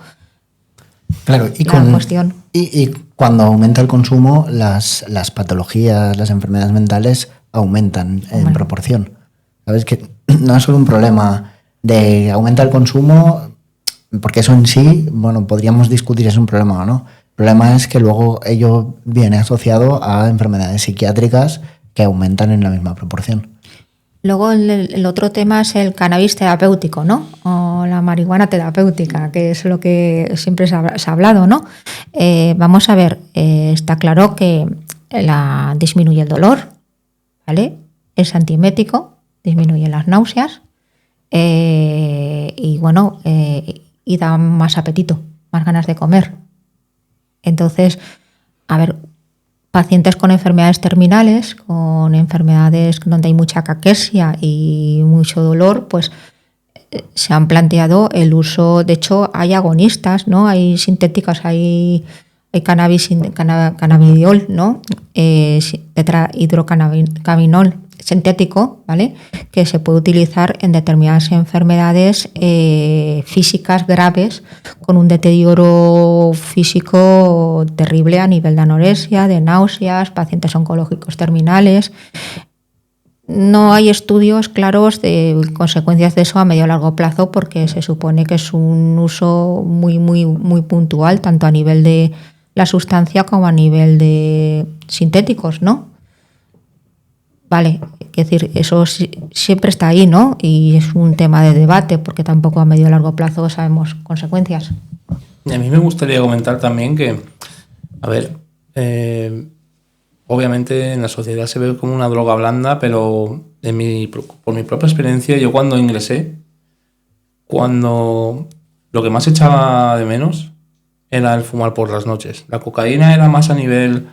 claro, la cuestión. Y cuando aumenta el consumo, las patologías, las enfermedades mentales aumentan en proporción. ¿Sabes? Que no es solo un problema de aumenta el consumo, porque eso en sí, bueno, podríamos discutir si es un problema o no. El problema es que luego ello viene asociado a enfermedades psiquiátricas que aumentan en la misma proporción. Luego el otro tema es el cannabis terapéutico, ¿no? O la marihuana terapéutica, que es lo que siempre se ha hablado, ¿no? Vamos a ver, está claro que disminuye el dolor, ¿vale? Es antiemético, disminuye las náuseas y bueno, y da más apetito, más ganas de comer. Entonces, a ver, pacientes con enfermedades terminales, con enfermedades donde hay mucha caquesia y mucho dolor, pues se han planteado el uso. De hecho, hay agonistas, ¿no? Hay sintéticas, hay cannabidiol, ¿no? Tetrahidrocannabinol sintético, ¿vale? Que se puede utilizar en determinadas enfermedades físicas graves con un deterioro físico terrible a nivel de anorexia, de náuseas, pacientes oncológicos terminales. No hay estudios claros de consecuencias de eso a medio o largo plazo porque se supone que es un uso muy, muy, muy puntual, tanto a nivel de la sustancia como a nivel de sintéticos, ¿no? Vale, es decir, eso siempre está ahí, ¿no? Y es un tema de debate porque tampoco a medio o largo plazo sabemos consecuencias. Y a mí me gustaría comentar también que, a ver, obviamente en la sociedad se ve como una droga blanda, pero por mi propia experiencia, yo cuando ingresé, lo que más echaba de menos era el fumar por las noches. La cocaína era más a nivel...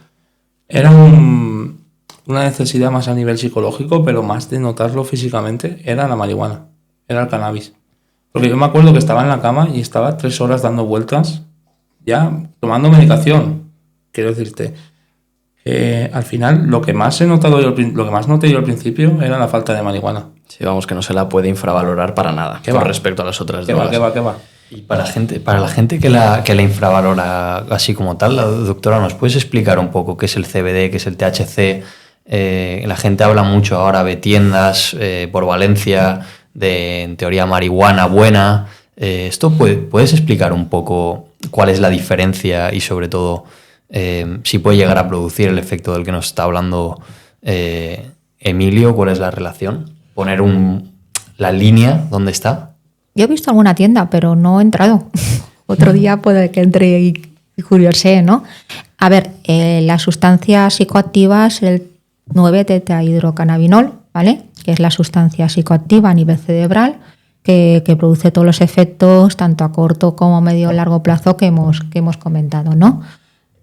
Era una necesidad más a nivel psicológico, pero más de notarlo físicamente, era la marihuana, era el cannabis. Porque yo me acuerdo que estaba en la cama y estaba 3 horas dando vueltas, ya tomando medicación. Quiero decirte, al final lo que más noté yo al principio era la falta de marihuana. Sí, vamos, que no se la puede infravalorar para nada con respecto a las otras drogas. ¿Qué va? Y para la gente que la infravalora así como tal, la doctora, ¿nos puedes explicar un poco qué es el CBD, qué es el THC? La gente habla mucho ahora de tiendas por Valencia, de, en teoría, marihuana buena. ¿Esto puedes explicar un poco cuál es la diferencia y, sobre todo, si puede llegar a producir el efecto del que nos está hablando Emilio? ¿Cuál es la relación? Poner la línea donde está. Yo he visto alguna tienda, pero no he entrado. Otro día puede que entre y curiosee, ¿no? A ver, la sustancia psicoactiva es el 9-tetrahidrocannabinol, ¿vale? Que es la sustancia psicoactiva a nivel cerebral que produce todos los efectos, tanto a corto como a medio o largo plazo que hemos comentado, ¿no?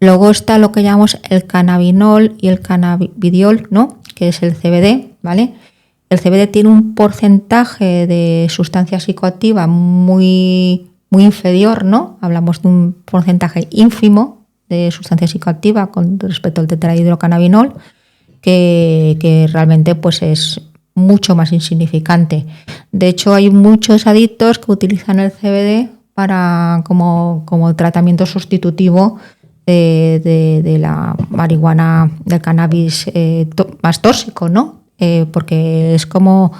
Luego está lo que llamamos el cannabinol y el cannabidiol, ¿no? Que es el CBD, ¿vale? El CBD tiene un porcentaje de sustancia psicoactiva muy, muy inferior, ¿no? Hablamos de un porcentaje ínfimo de sustancia psicoactiva con respecto al tetrahidrocannabinol, que realmente pues es mucho más insignificante. De hecho, hay muchos adictos que utilizan el CBD como tratamiento sustitutivo de la marihuana, del cannabis más tóxico, ¿no? Porque es como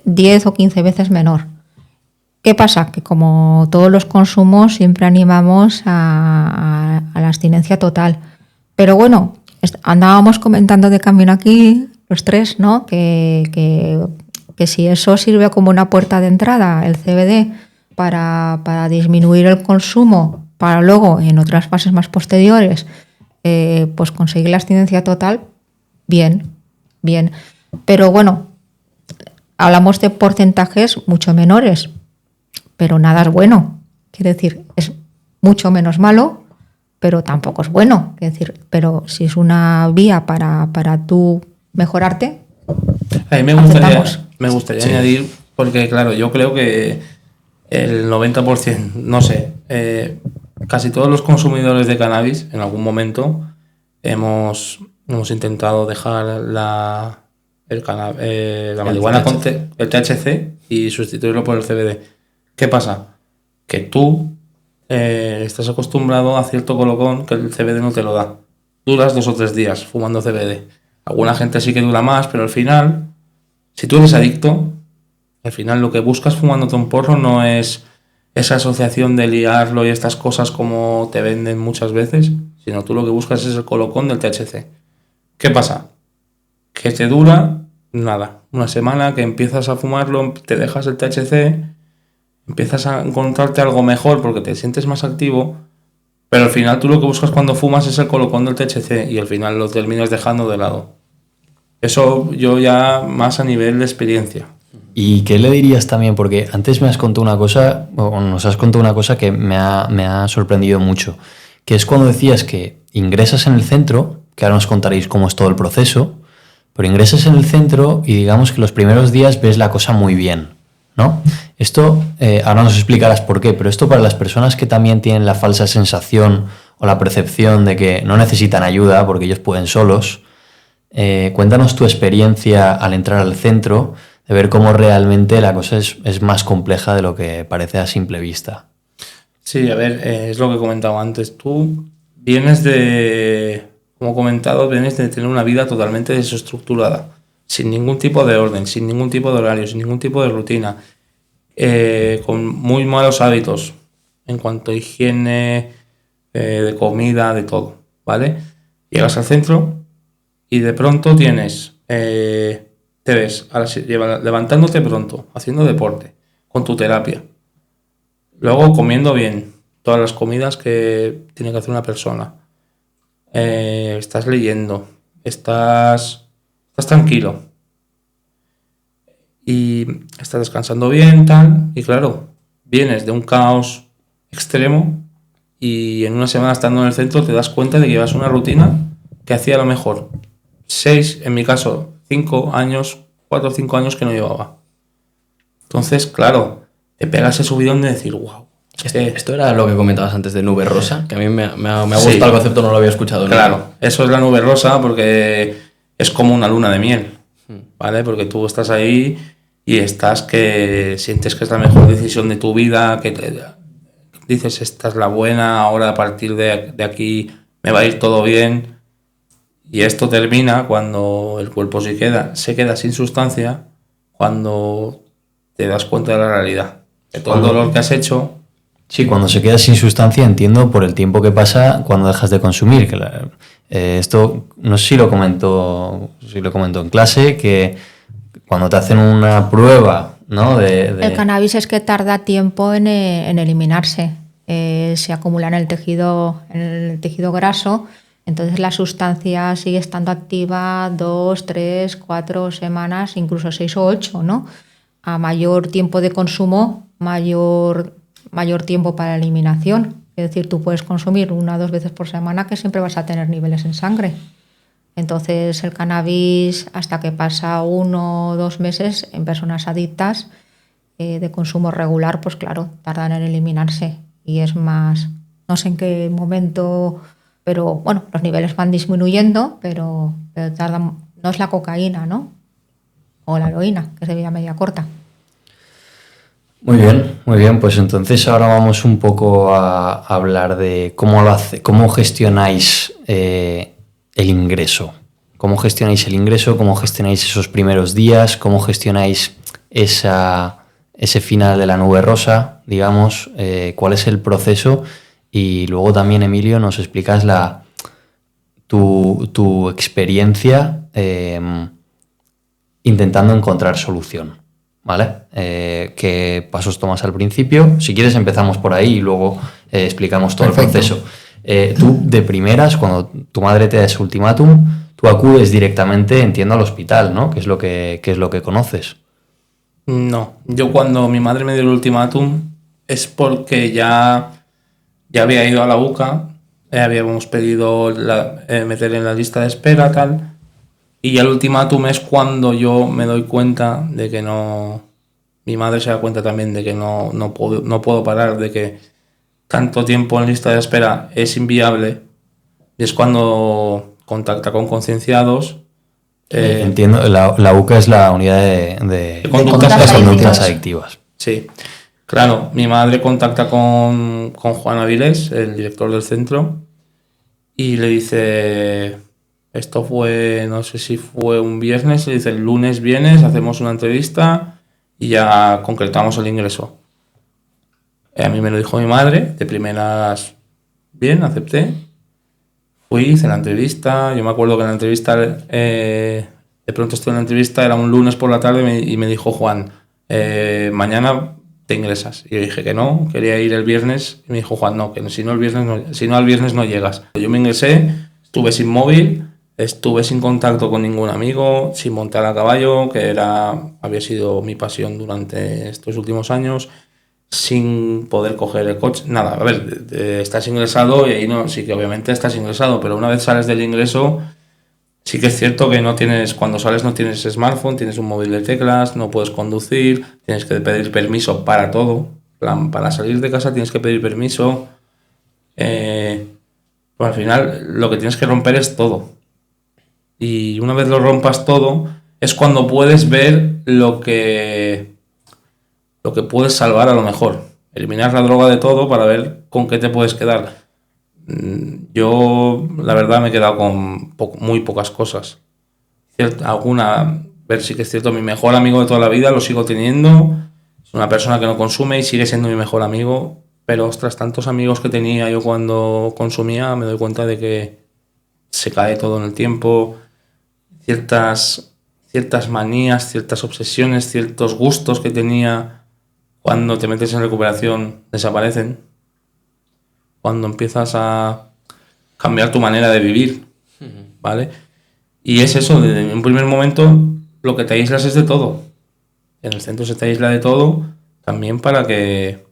10 o 15 veces menor. ¿Qué pasa? Que como todos los consumos siempre animamos a la abstinencia total. Pero bueno, andábamos comentando de camino aquí, los tres, ¿no? Que si eso sirve como una puerta de entrada, el CBD, para disminuir el consumo, para luego, en otras fases más posteriores, pues conseguir la abstinencia total, bien. Pero bueno, hablamos de porcentajes mucho menores, pero nada es bueno. Quiere decir, es mucho menos malo, pero tampoco es bueno. Quiere decir, pero si es una vía para tú mejorarte, a mí me gustaría Sí. añadir, porque claro, yo creo que el 90%, no sé, casi todos los consumidores de cannabis en algún momento hemos intentado dejar la marihuana con el THC y sustituirlo por el CBD. ¿Qué pasa? Que tú estás acostumbrado a cierto colocón que el CBD no te lo da. Duras 2 o 3 días fumando CBD. Alguna gente sí que dura más, pero al final Si tú eres adicto, al final lo que buscas fumándote un porro no es esa asociación de liarlo y estas cosas como te venden muchas veces, sino tú lo que buscas es el colocón del THC. ¿Qué pasa? Que te dura nada, una semana que empiezas a fumarlo, te dejas el THC, empiezas a encontrarte algo mejor porque te sientes más activo, pero al final tú lo que buscas cuando fumas es el colocón del THC y al final lo terminas dejando de lado. Eso yo ya más a nivel de experiencia. ¿Y qué le dirías también? Porque antes me has contado una cosa, o nos has contado una cosa que me ha sorprendido mucho, que es cuando decías que ingresas en el centro, que ahora nos contaréis cómo es todo el proceso, pero ingresas en el centro y digamos que los primeros días ves la cosa muy bien, ¿no? Esto, ahora nos explicarás por qué, pero esto para las personas que también tienen la falsa sensación o la percepción de que no necesitan ayuda porque ellos pueden solos, cuéntanos tu experiencia al entrar al centro, de ver cómo realmente la cosa es más compleja de lo que parece a simple vista. Sí, a ver, es lo que he comentado antes. Tú vienes de, como he comentado, vienes de tener una vida totalmente desestructurada, sin ningún tipo de orden, sin ningún tipo de horario, sin ningún tipo de rutina, con muy malos hábitos en cuanto a higiene, de comida, de todo, ¿vale? Llegas al centro y de pronto tienes, te ves levantándote pronto, haciendo deporte, con tu terapia. Luego comiendo bien, todas las comidas que tiene que hacer una persona. Estás leyendo, estás tranquilo. Y estás descansando bien, tal. Y claro, vienes de un caos extremo y en una semana estando en el centro te das cuenta de que llevas una rutina que hacía a lo mejor 6, en mi caso 5 años, 4 o 5 años que no llevaba. Entonces, claro, te pegas ese subidón de decir, wow. Esto era lo que comentabas antes de nube rosa, que a mí me ha gustado Sí. el concepto, no lo había escuchado. Claro, nunca. eso es la nube rosa porque es como una luna de miel, ¿vale? Porque tú estás ahí y estás que sientes que es la mejor decisión de tu vida, dices, esta es la buena, ahora a partir de aquí me va a ir todo bien. Y esto termina cuando el cuerpo se queda sin sustancia, cuando te das cuenta de la realidad. De todo el dolor que has hecho. Sí, cuando se queda sin sustancia, entiendo por el tiempo que pasa cuando dejas de consumir. Esto no sé si lo comento en clase, que cuando te hacen una prueba, ¿no? El cannabis es que tarda tiempo en eliminarse. Se acumula en el tejido graso, entonces la sustancia sigue estando activa 2, 3, 4 semanas, incluso 6 o 8, ¿no? A mayor tiempo de consumo, mayor tiempo para eliminación. Es decir, tú puedes consumir 1 o 2 veces por semana que siempre vas a tener niveles en sangre. Entonces el cannabis, hasta que pasa 1 o 2 meses en personas adictas de consumo regular, pues claro, tardan en eliminarse y es más, no sé en qué momento, pero bueno, los niveles van disminuyendo, pero tardan, no es la cocaína, ¿no? O la heroína, que es de vida media corta. Muy bien, pues entonces ahora vamos un poco a hablar de cómo gestionáis el ingreso. ¿Cómo gestionáis el ingreso? ¿Cómo gestionáis esos primeros días? ¿Cómo gestionáis ese final de la nube rosa, digamos? ¿Cuál es el proceso? Y luego también, Emilio, nos explicas tu experiencia intentando encontrar solución. ¿Vale? ¿Qué pasos tomas al principio? Si quieres empezamos por ahí y luego explicamos todo Perfecto. el proceso. Tú de primeras, cuando tu madre te da ese ultimátum, tú acudes directamente, entiendo, al hospital, ¿no? ¿Qué es lo que conoces? No, yo cuando mi madre me dio el ultimátum es porque ya había ido a la UCA, habíamos pedido meter en la lista de espera, tal. Y el ultimátum es cuando yo me doy cuenta de que no... Mi madre se da cuenta también de que no puedo parar, de que tanto tiempo en lista de espera es inviable. Y es cuando contacta con concienciados. Entiendo, la UCA es la unidad de conductas adictivas. Sí, claro, mi madre contacta con Juan Avilés, el director del centro, y le dice... Esto fue, no sé si fue un viernes, se dice el lunes vienes, hacemos una entrevista y ya concretamos el ingreso. A mí me lo dijo mi madre, de primeras, bien, acepté. Fui, hice la entrevista, yo me acuerdo que en la entrevista, de pronto estuve en la entrevista, era un lunes por la tarde y me dijo Juan, mañana te ingresas. Y yo dije que no, quería ir el viernes y me dijo Juan, no, que si no, al viernes no llegas. Yo me ingresé, estuve sin móvil, estuve sin contacto con ningún amigo, sin montar a caballo, que había sido mi pasión durante estos últimos años, sin poder coger el coche, nada, a ver, estás ingresado y ahí no, sí que obviamente estás ingresado, pero una vez sales del ingreso, sí que es cierto que cuando sales no tienes smartphone, tienes un móvil de teclas, no puedes conducir, tienes que pedir permiso para todo, para salir de casa tienes que pedir permiso, pues al final lo que tienes que romper es todo, y una vez lo rompas todo, es cuando puedes ver lo que puedes salvar a lo mejor. Eliminar la droga de todo para ver con qué te puedes quedar. Yo, la verdad, me he quedado con muy pocas cosas. Ver si que es cierto, mi mejor amigo de toda la vida lo sigo teniendo. Es una persona que no consume y sigue siendo mi mejor amigo. Pero, ostras, tantos amigos que tenía yo cuando consumía, me doy cuenta de que se cae todo en el tiempo. Ciertas manías, ciertas obsesiones, ciertos gustos que tenía, cuando te metes en recuperación, desaparecen. Cuando empiezas a cambiar tu manera de vivir, ¿vale? Y es eso, en un primer momento lo que te aíslas es de todo. En el centro se te aísla de todo, también para que,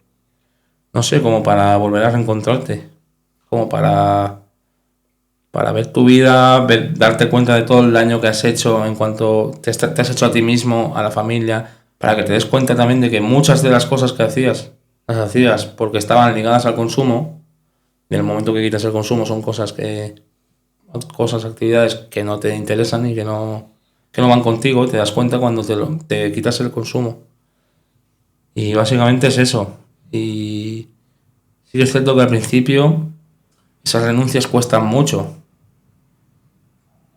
no sé, como para volver a reencontrarte, como para ver tu vida, darte cuenta de todo el daño que has hecho en cuanto te has hecho a ti mismo, a la familia, para que te des cuenta también de que muchas de las cosas que hacías, las hacías porque estaban ligadas al consumo, y en el momento que quitas el consumo son actividades que no te interesan y que no van contigo, y te das cuenta cuando te quitas el consumo. Y básicamente es eso. Y sí que es cierto que al principio esas renuncias cuestan mucho,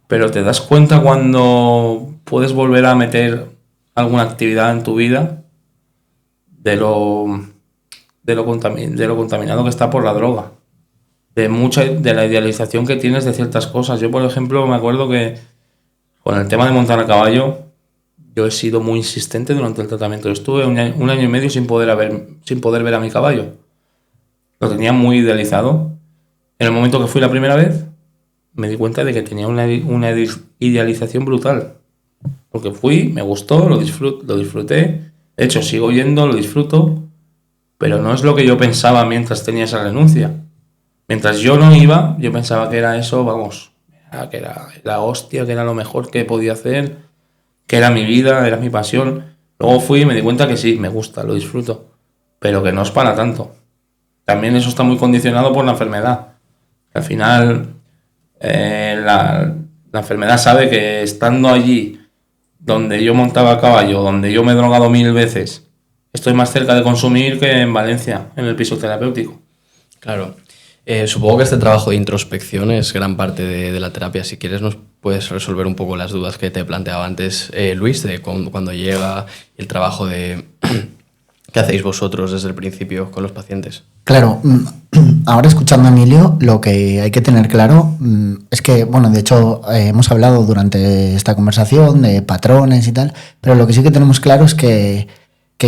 pero te das cuenta cuando puedes volver a meter alguna actividad en tu vida de lo contaminado que está por la droga, de la idealización que tienes de ciertas cosas. Yo, por ejemplo, me acuerdo que con el tema de montar a caballo, yo he sido muy insistente durante el tratamiento. Estuve un año y medio sin poder ver a mi caballo. Lo tenía muy idealizado. En el momento que fui la primera vez, me di cuenta de que tenía una idealización brutal. Porque fui, me gustó, lo disfruté. De hecho, sigo yendo, lo disfruto. Pero no es lo que yo pensaba mientras tenía esa renuncia. Mientras yo no iba, yo pensaba que era eso, que era la hostia, que era lo mejor que podía hacer, que era mi vida, era mi pasión. Luego fui y me di cuenta que sí, me gusta, lo disfruto. Pero que no es para tanto. También eso está muy condicionado por la enfermedad. Al final, la enfermedad sabe que estando allí, donde yo montaba a caballo, donde yo me he drogado 1000 veces, estoy más cerca de consumir que en Valencia, en el piso terapéutico. Claro. Supongo que este trabajo de introspección es gran parte de la terapia. Si quieres nos puedes resolver un poco las dudas que te planteaba antes Luis, de cuando llega el trabajo de ¿qué hacéis vosotros desde el principio con los pacientes? Claro, ahora escuchando a Emilio, lo que hay que tener claro es que, bueno, de hecho hemos hablado durante esta conversación de patrones y tal, pero lo que sí que tenemos claro es que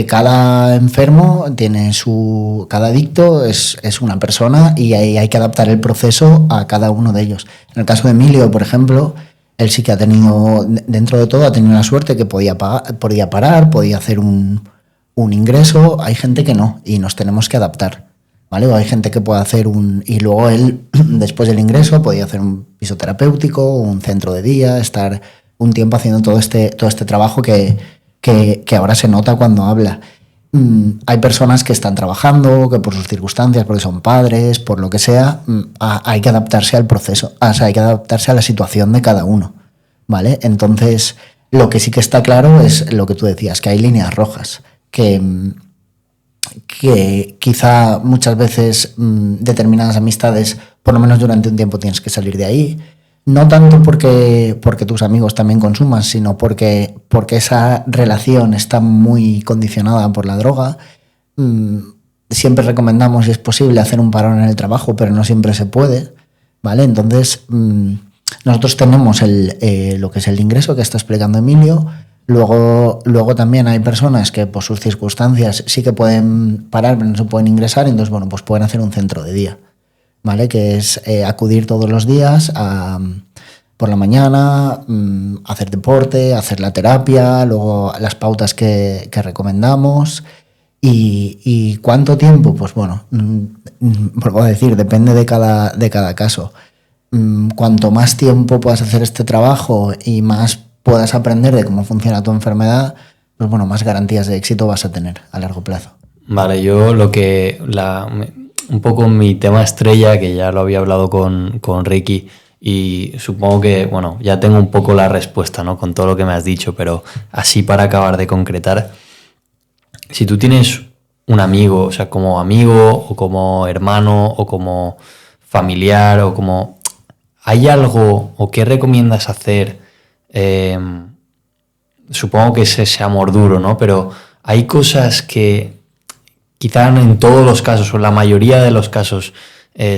cada enfermo cada adicto es una persona y hay que adaptar el proceso a cada uno de ellos. En el caso de Emilio, por ejemplo, él sí que ha tenido, dentro de todo, ha tenido la suerte que podía parar, podía hacer un ingreso. Hay gente que no y nos tenemos que adaptar, ¿vale? O hay gente que puede hacer y luego él, después del ingreso, podía hacer un piso terapéutico, un centro de día, estar un tiempo haciendo todo este trabajo que ahora se nota cuando habla. Hay personas que están trabajando, que por sus circunstancias, porque son padres, por lo que sea, hay que adaptarse al proceso, o sea, hay que adaptarse a la situación de cada uno, ¿vale? Entonces, lo que sí que está claro es lo que tú decías, que hay líneas rojas, que quizá muchas veces determinadas amistades, por lo menos durante un tiempo tienes que salir de ahí. no tanto porque tus amigos también consuman, sino porque esa relación está muy condicionada por la droga. Siempre recomendamos, si es posible, hacer un parón en el trabajo, pero no siempre se puede, ¿vale? Entonces, nosotros tenemos lo que es el ingreso que está explicando Emilio. Luego también hay personas que por sus circunstancias sí que pueden parar, pero no se pueden ingresar, entonces, bueno, pues pueden hacer un centro de día, ¿vale? Que es acudir todos los días por la mañana, hacer deporte, hacer la terapia, luego las pautas que recomendamos. ¿Y cuánto tiempo? Pues bueno, vuelvo a decir, depende de cada caso. Cuanto más tiempo puedas hacer este trabajo y más puedas aprender de cómo funciona tu enfermedad, pues bueno, más garantías de éxito vas a tener a largo plazo. Vale, yo un poco mi tema estrella, que ya lo había hablado con Ricky, y supongo que, bueno, ya tengo un poco la respuesta, ¿no? Con todo lo que me has dicho, pero así para acabar de concretar, si tú tienes un amigo, o sea, como amigo o como hermano o como familiar o como... ¿Hay algo o qué recomiendas hacer? Supongo que ese amor duro, ¿no? Pero hay cosas que quizá en todos los casos o en la mayoría de los casos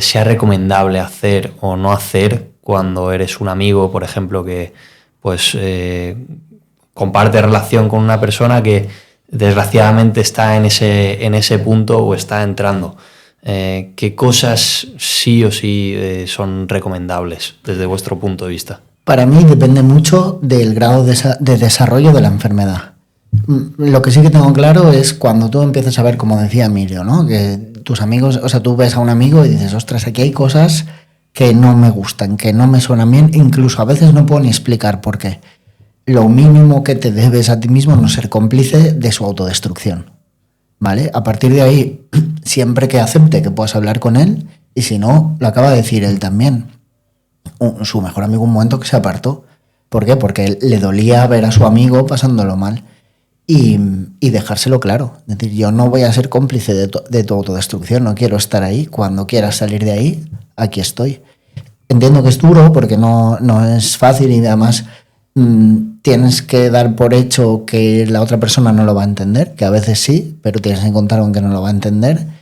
sea recomendable hacer o no hacer cuando eres un amigo, por ejemplo, que pues comparte relación con una persona que desgraciadamente está en ese punto o está entrando. ¿Qué cosas sí o sí son recomendables desde vuestro punto de vista? Para mí depende mucho del grado de desarrollo de la enfermedad. Lo que sí que tengo claro es cuando tú empiezas a ver, como decía Emilio, ¿no? Que tus amigos, o sea, tú ves a un amigo y dices, ostras, aquí hay cosas que no me gustan, que no me suenan bien, incluso a veces no puedo ni explicar por qué. Lo mínimo que te debes a ti mismo es no ser cómplice de su autodestrucción, ¿vale? A partir de ahí, siempre que acepte que puedas hablar con él, y si no, lo acaba de decir él también, su mejor amigo un momento que se apartó. ¿Por qué? Porque le dolía ver a su amigo pasándolo mal y dejárselo claro. Es decir, yo no voy a ser cómplice de tu autodestrucción, no quiero estar ahí. Cuando quieras salir de ahí, aquí estoy. Entiendo que es duro porque no es fácil y además tienes que dar por hecho que la otra persona no lo va a entender, que a veces sí, pero tienes que contar con que no lo va a entender.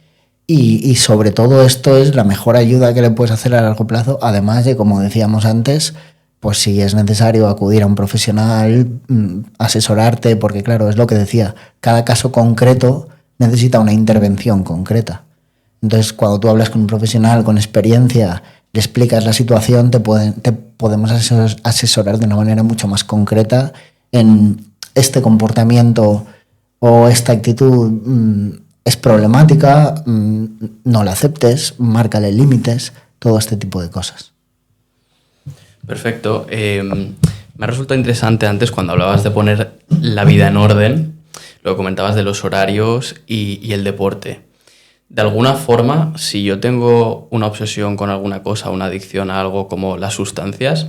Y sobre todo esto es la mejor ayuda que le puedes hacer a largo plazo, además de, como decíamos antes, pues si es necesario acudir a un profesional, asesorarte, porque claro, es lo que decía, cada caso concreto necesita una intervención concreta. Entonces, cuando tú hablas con un profesional con experiencia, le explicas la situación, te podemos asesorar de una manera mucho más concreta en este comportamiento o esta actitud es problemática, no la aceptes, márcale límites, todo este tipo de cosas. Perfecto. Me ha resultado interesante antes cuando hablabas de poner la vida en orden, lo que comentabas de los horarios y el deporte. De alguna forma, si yo tengo una obsesión con alguna cosa, una adicción a algo como las sustancias,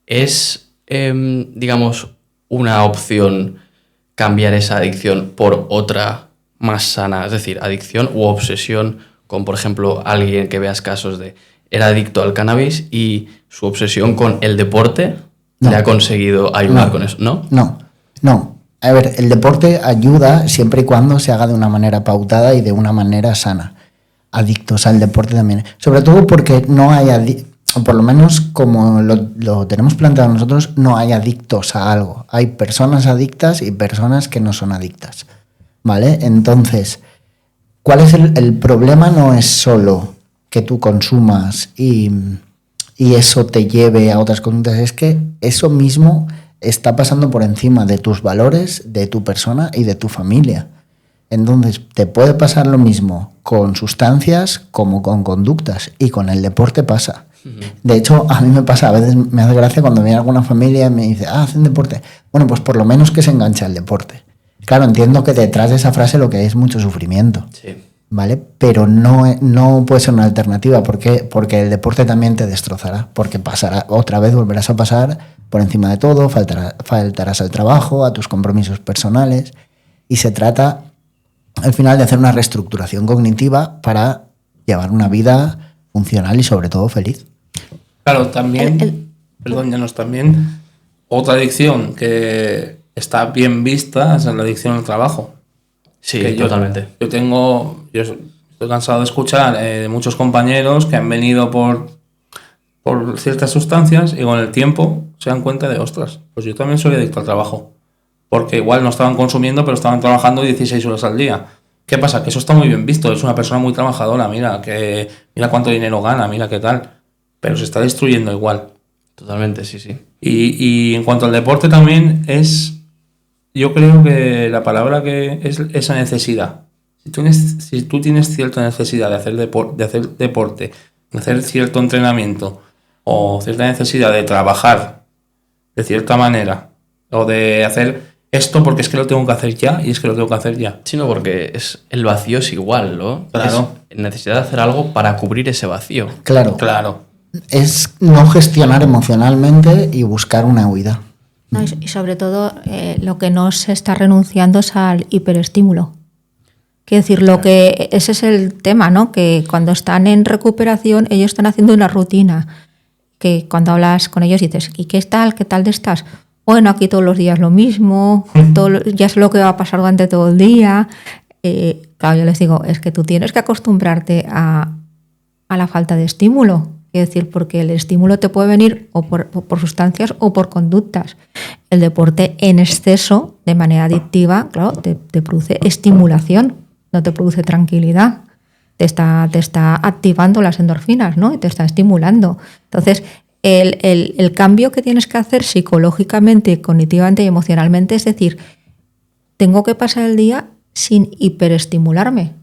es, digamos, una opción cambiar esa adicción por otra más sana, es decir, adicción u obsesión con, por ejemplo, alguien que veas casos de era adicto al cannabis y su obsesión con el deporte le ha conseguido ayudar con eso, ¿no? No. A ver, el deporte ayuda siempre y cuando se haga de una manera pautada y de una manera sana. Adictos al deporte también. Sobre todo porque no hay, o por lo menos como lo tenemos planteado nosotros, no hay adictos a algo. Hay personas adictas y personas que no son adictas. ¿Vale? Entonces, ¿cuál es el problema? No es solo que tú consumas y eso te lleve a otras conductas, es que eso mismo está pasando por encima de tus valores, de tu persona y de tu familia. Entonces, te puede pasar lo mismo con sustancias como con conductas, y con el deporte pasa. De hecho, a mí me pasa, a veces me hace gracia cuando viene alguna familia y me dice, hacen deporte. Bueno, pues por lo menos que se enganche al deporte. Claro, entiendo que detrás de esa frase lo que hay es mucho sufrimiento, sí, ¿vale? Pero no puede ser una alternativa. ¿Por qué? Porque el deporte también te destrozará, porque pasará otra vez, volverás a pasar por encima de todo, faltarás al trabajo, a tus compromisos personales, y se trata al final de hacer una reestructuración cognitiva para llevar una vida funcional y sobre todo feliz. Claro, también, perdón, Llanos, también otra adicción que está bien vista es la adicción al trabajo. Sí, Que totalmente. Yo estoy cansado de escuchar de muchos compañeros que han venido por ciertas sustancias y con el tiempo se dan cuenta de, ostras, pues yo también soy adicto al trabajo. Porque igual no estaban consumiendo, pero estaban trabajando 16 horas al día. ¿Qué pasa? Que eso está muy bien visto. Es una persona muy trabajadora. Mira cuánto dinero gana, mira qué tal. Pero se está destruyendo igual. Totalmente, sí, sí. Y en cuanto al deporte también yo creo que la palabra que es esa necesidad. Si tú tienes cierta necesidad de hacer deporte, de hacer cierto entrenamiento o cierta necesidad de trabajar de cierta manera o de hacer esto porque es que lo tengo que hacer ya y es que lo tengo que hacer ya. Sino porque el vacío es igual, ¿no? Claro. Es necesidad de hacer algo para cubrir ese vacío. Claro. Claro. Es no gestionar emocionalmente y buscar una huida. No, y sobre todo lo que no se está renunciando es al hiperestímulo. Quiero decir, ese es el tema, ¿no? Que cuando están en recuperación ellos están haciendo una rutina. Que cuando hablas con ellos dices, ¿y qué tal? ¿Qué tal estás? Bueno, aquí todos los días lo mismo, ya es lo que va a pasar durante todo el día. Claro, yo les digo, es que tú tienes que acostumbrarte a la falta de estímulo. Es decir, porque el estímulo te puede venir o por sustancias o por conductas. El deporte en exceso, de manera adictiva, claro, te produce estimulación, no te produce tranquilidad. Te está activando las endorfinas, ¿no? Y te está estimulando. Entonces, el cambio que tienes que hacer psicológicamente, cognitivamente y emocionalmente es decir, tengo que pasar el día sin hiperestimularme,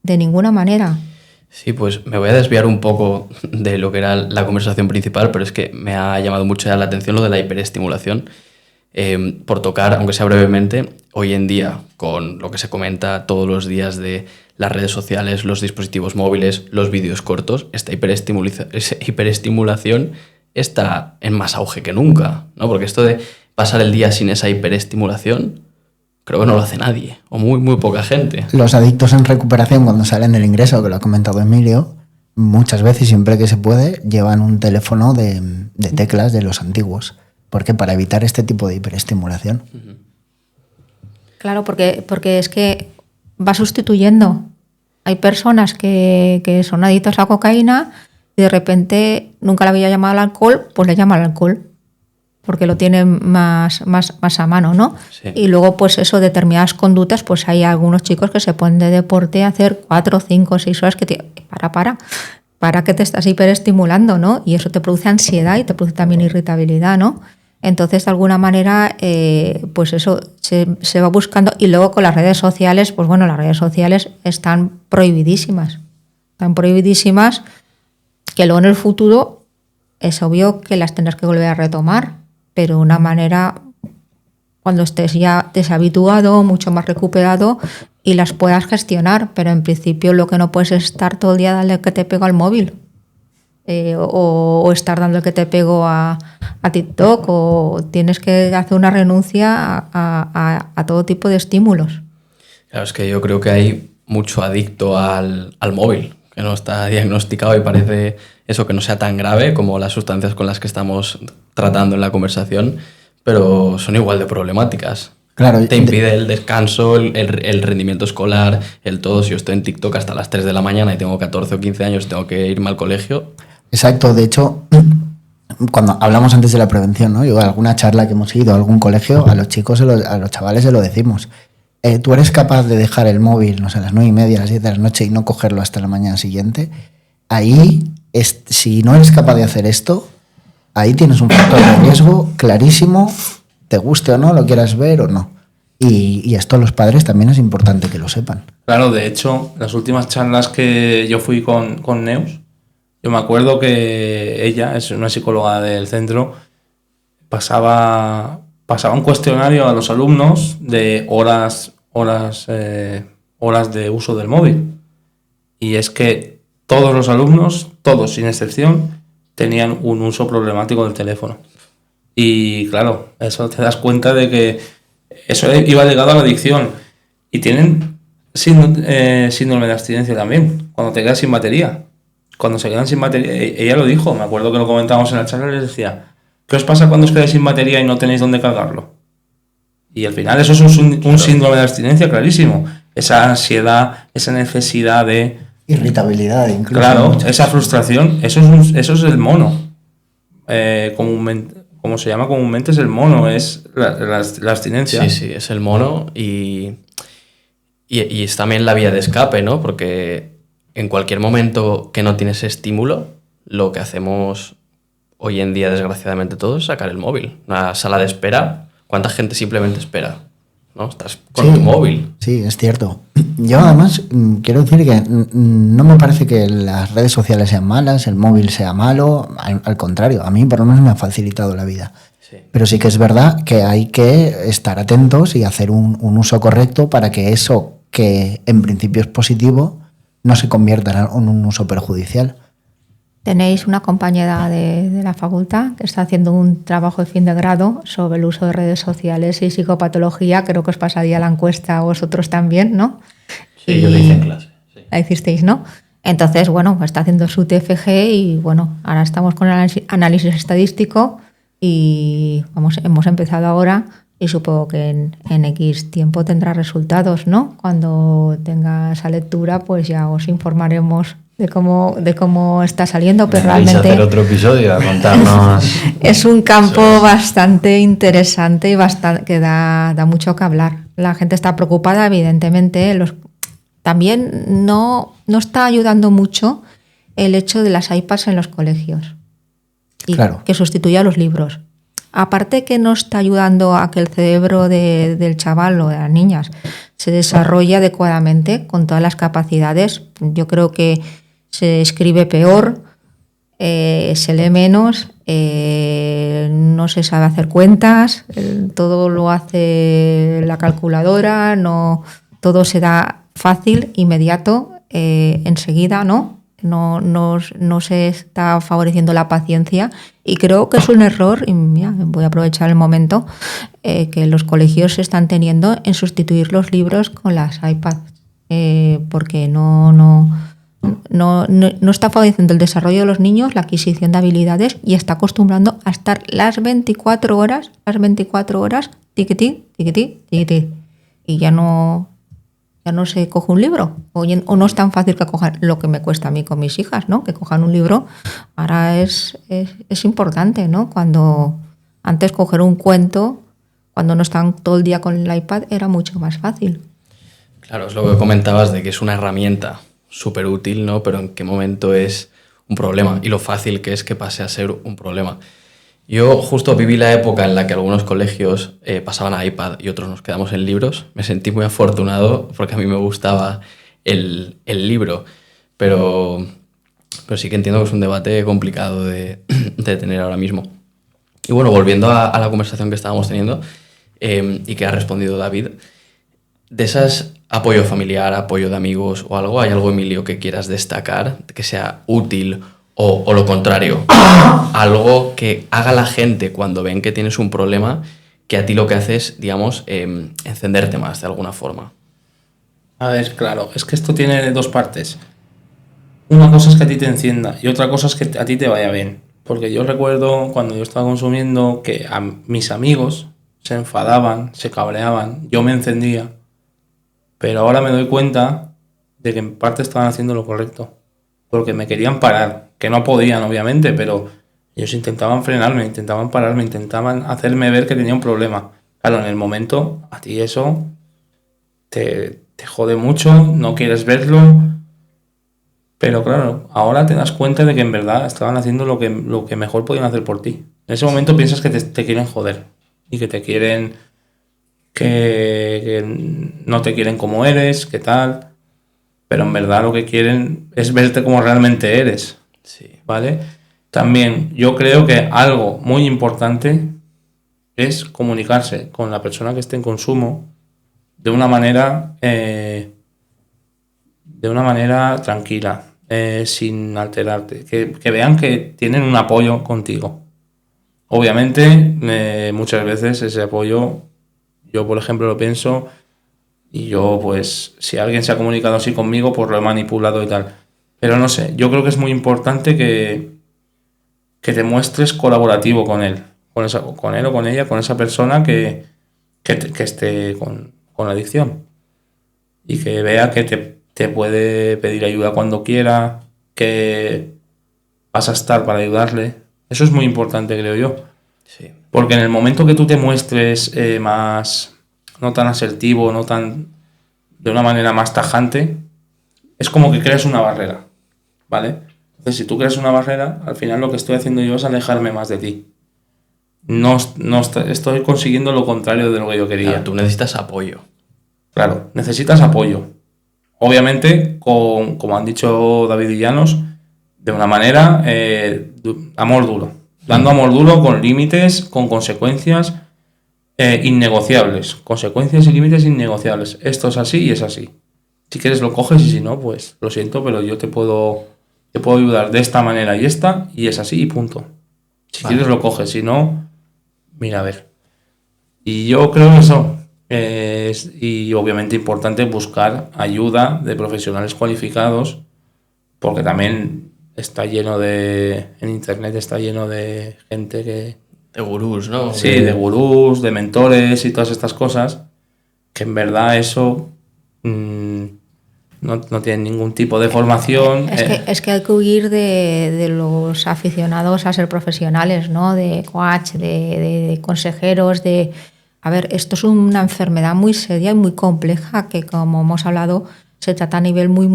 de ninguna manera. Sí, pues me voy a desviar un poco de lo que era la conversación principal, pero es que me ha llamado mucho ya la atención lo de la hiperestimulación. Por tocar, aunque sea brevemente, hoy en día, con lo que se comenta todos los días de las redes sociales, los dispositivos móviles, los vídeos cortos, esta hiperestimulación está en más auge que nunca, ¿no? Porque esto de pasar el día sin esa hiperestimulación, creo que no lo hace nadie, o muy poca gente. Los adictos en recuperación, cuando salen del ingreso, que lo ha comentado Emilio, muchas veces, siempre que se puede, llevan un teléfono de teclas de los antiguos. ¿Por qué? Para evitar este tipo de hiperestimulación. Claro, porque es que va sustituyendo. Hay personas que son adictas a cocaína y de repente nunca le había llamado al alcohol, pues le llama al alcohol, porque lo tienen más a mano, ¿no? Sí. Y luego, pues eso, determinadas conductas, pues hay algunos chicos que se ponen de deporte a hacer 4, 5, 6 horas que para que te estás hiperestimulando, ¿no? Y eso te produce ansiedad y te produce también irritabilidad, ¿no? Entonces, de alguna manera, pues eso se va buscando. Y luego con las redes sociales, pues bueno, las redes sociales están prohibidísimas. Están prohibidísimas, que luego en el futuro es obvio que las tendrás que volver a retomar, pero de una manera cuando estés ya deshabituado, mucho más recuperado y las puedas gestionar. Pero en principio lo que no puedes es estar todo el día dando el que te pego al móvil. O estar dando el que te pego a TikTok, o tienes que hacer una renuncia a todo tipo de estímulos. Claro, es que yo creo que hay mucho adicto al móvil, que no está diagnosticado y parece eso que no sea tan grave como las sustancias con las que estamos tratando en la conversación, pero son igual de problemáticas. Claro, te impide el descanso, el rendimiento escolar, el todo. Si yo estoy en TikTok hasta las 3 de la mañana y tengo 14 o 15 años, tengo que irme al colegio. Exacto, de hecho, cuando hablamos antes de la prevención, ¿no? Yo, alguna charla que hemos ido a algún colegio, a los chicos, a los chavales se lo decimos. Tú eres capaz de dejar el móvil, no sé, a las 9:30, a las 10 de la noche y no cogerlo hasta la mañana siguiente. Ahí, si no eres capaz de hacer esto, ahí tienes un factor de riesgo clarísimo, te guste o no, lo quieras ver o no. Y esto los padres también es importante que lo sepan. Claro, de hecho, las últimas charlas que yo fui con Neus, yo me acuerdo que ella, es una psicóloga del centro, pasaba un cuestionario a los alumnos de horas de uso del móvil. Y es que todos los alumnos, todos sin excepción, tenían un uso problemático del teléfono. Y claro, eso te das cuenta de que eso iba ligado a la adicción. Y tienen síndrome de abstinencia también, cuando te quedas sin batería. cuando se quedan sin batería, ella lo dijo, me acuerdo que lo comentábamos en la charla, les decía, ¿qué os pasa cuando os quedáis sin batería y no tenéis dónde cargarlo? Y al final eso es un síndrome de abstinencia clarísimo. Esa ansiedad, esa necesidad de... Irritabilidad, incluso. Claro, esa frustración, eso es el mono. Comúnmente, como se llama comúnmente, es el mono, es la abstinencia. Sí, es el mono y es también la vía de escape, ¿no? Porque en cualquier momento que no tienes estímulo, lo que hacemos hoy en día, desgraciadamente, todos es sacar el móvil. Una sala de espera, ¿cuánta gente simplemente espera? ¿No? Estás con tu móvil. Sí, es cierto. Yo además quiero decir que no me parece que las redes sociales sean malas, el móvil sea malo, al contrario, a mí por lo menos me ha facilitado la vida. Sí. Pero sí que es verdad que hay que estar atentos y hacer un uso correcto para que eso que en principio es positivo no se convierta en un uso perjudicial. Tenéis una compañera de la facultad que está haciendo un trabajo de fin de grado sobre el uso de redes sociales y psicopatología. Creo que os pasaría la encuesta a vosotros también, ¿no? Sí, yo lo hice en clase. Sí. La hicisteis, ¿no? Entonces, bueno, está haciendo su TFG y, bueno, ahora estamos con el análisis estadístico y hemos empezado ahora y supongo que en X tiempo tendrá resultados, ¿no? Cuando tenga esa lectura, pues ya os informaremos de cómo está saliendo, pero Vais a realmente hacer otro episodio a contarnos. es un campo bastante interesante y que da mucho que hablar. La gente está preocupada, evidentemente. También no está ayudando mucho el hecho de las iPads en los colegios y Claro. que sustituya a los libros. Aparte que no está ayudando a que el cerebro del chaval o de las niñas se desarrolle adecuadamente con todas las capacidades. Yo creo que se escribe peor, se lee menos, no se sabe hacer cuentas, todo lo hace la calculadora, todo se da fácil, inmediato, enseguida, ¿no? No se está favoreciendo la paciencia y creo que es un error, y mira, voy a aprovechar el momento, que los colegios están teniendo en sustituir los libros con las iPads, porque no está favoreciendo el desarrollo de los niños, la adquisición de habilidades y está acostumbrando a estar las 24 horas, tiquití, y ya no se coge un libro o no es tan fácil que cojan lo que me cuesta a mí con mis hijas, ¿no? Que cojan un libro. Ahora es importante, ¿no? Cuando antes coger un cuento, cuando no están todo el día con el iPad, era mucho más fácil. Claro, es lo que comentabas de que es una herramienta súper útil, ¿no? Pero en qué momento es un problema y lo fácil que es que pase a ser un problema. Yo justo viví la época en la que algunos colegios pasaban a iPad y otros nos quedamos en libros. Me sentí muy afortunado porque a mí me gustaba el libro, pero sí que entiendo que es un debate complicado de tener ahora mismo. Y bueno, volviendo a la conversación que estábamos teniendo y que ha respondido David, de esas apoyo familiar, apoyo de amigos o algo, ¿hay algo, Emilio, que quieras destacar, que sea útil o lo contrario? Algo que haga la gente cuando ven que tienes un problema, que a ti lo que hace es, digamos, encenderte más de alguna forma. A ver, claro, es que esto tiene dos partes. Una cosa es que a ti te encienda y otra cosa es que a ti te vaya bien. Porque yo recuerdo cuando yo estaba consumiendo que a mis amigos se enfadaban, se cabreaban, yo me encendía. Pero ahora me doy cuenta de que en parte estaban haciendo lo correcto. Porque me querían parar, que no podían obviamente, pero ellos intentaban frenarme, intentaban pararme, intentaban hacerme ver que tenía un problema. Claro, en el momento a ti eso te jode mucho, no quieres verlo, pero claro, ahora te das cuenta de que en verdad estaban haciendo lo que mejor podían hacer por ti. En ese momento piensas que te quieren joder y que te quieren, que no te quieren como eres, que tal, pero en verdad lo que quieren es verte como realmente eres. Sí. ¿Vale? También yo creo que algo muy importante es comunicarse con la persona que esté en consumo de una manera tranquila, sin alterarte, que vean que tienen un apoyo contigo. Obviamente, muchas veces ese apoyo, yo por ejemplo lo pienso y yo pues si alguien se ha comunicado así conmigo pues lo he manipulado y tal. Pero no sé, yo creo que es muy importante que te muestres colaborativo con él, con él o con ella, con esa persona que esté con la adicción. Y que vea que te puede pedir ayuda cuando quiera, que vas a estar para ayudarle. Eso es muy importante, creo yo. Sí. Porque en el momento que tú te muestres más, no tan asertivo, de una manera más tajante, es como que creas una barrera, ¿vale? Entonces, si tú creas una barrera, al final lo que estoy haciendo yo es alejarme más de ti. No estoy consiguiendo lo contrario de lo que yo quería. Claro, tú necesitas apoyo. Claro, necesitas apoyo. Obviamente, como han dicho David y Llanos, de una manera, amor duro. Dando amor duro con límites, con consecuencias innegociables. Consecuencias y límites innegociables. Esto es así y es así. Si quieres lo coges y si no, pues lo siento, pero yo te puedo ayudar de esta manera y es así y punto. Si quieres lo coges, si no, mira a ver. Y yo creo que eso y obviamente importante buscar ayuda de profesionales cualificados, porque también en internet está lleno de gente que... De gurús, ¿no? Sí, de gurús, de mentores y todas estas cosas, que en verdad eso no tienen ningún tipo de formación. Es que hay que huir de los aficionados a ser profesionales, ¿no? De coach, de consejeros, de... A ver, esto es una enfermedad muy seria y muy compleja que, como hemos hablado, se trata a nivel muy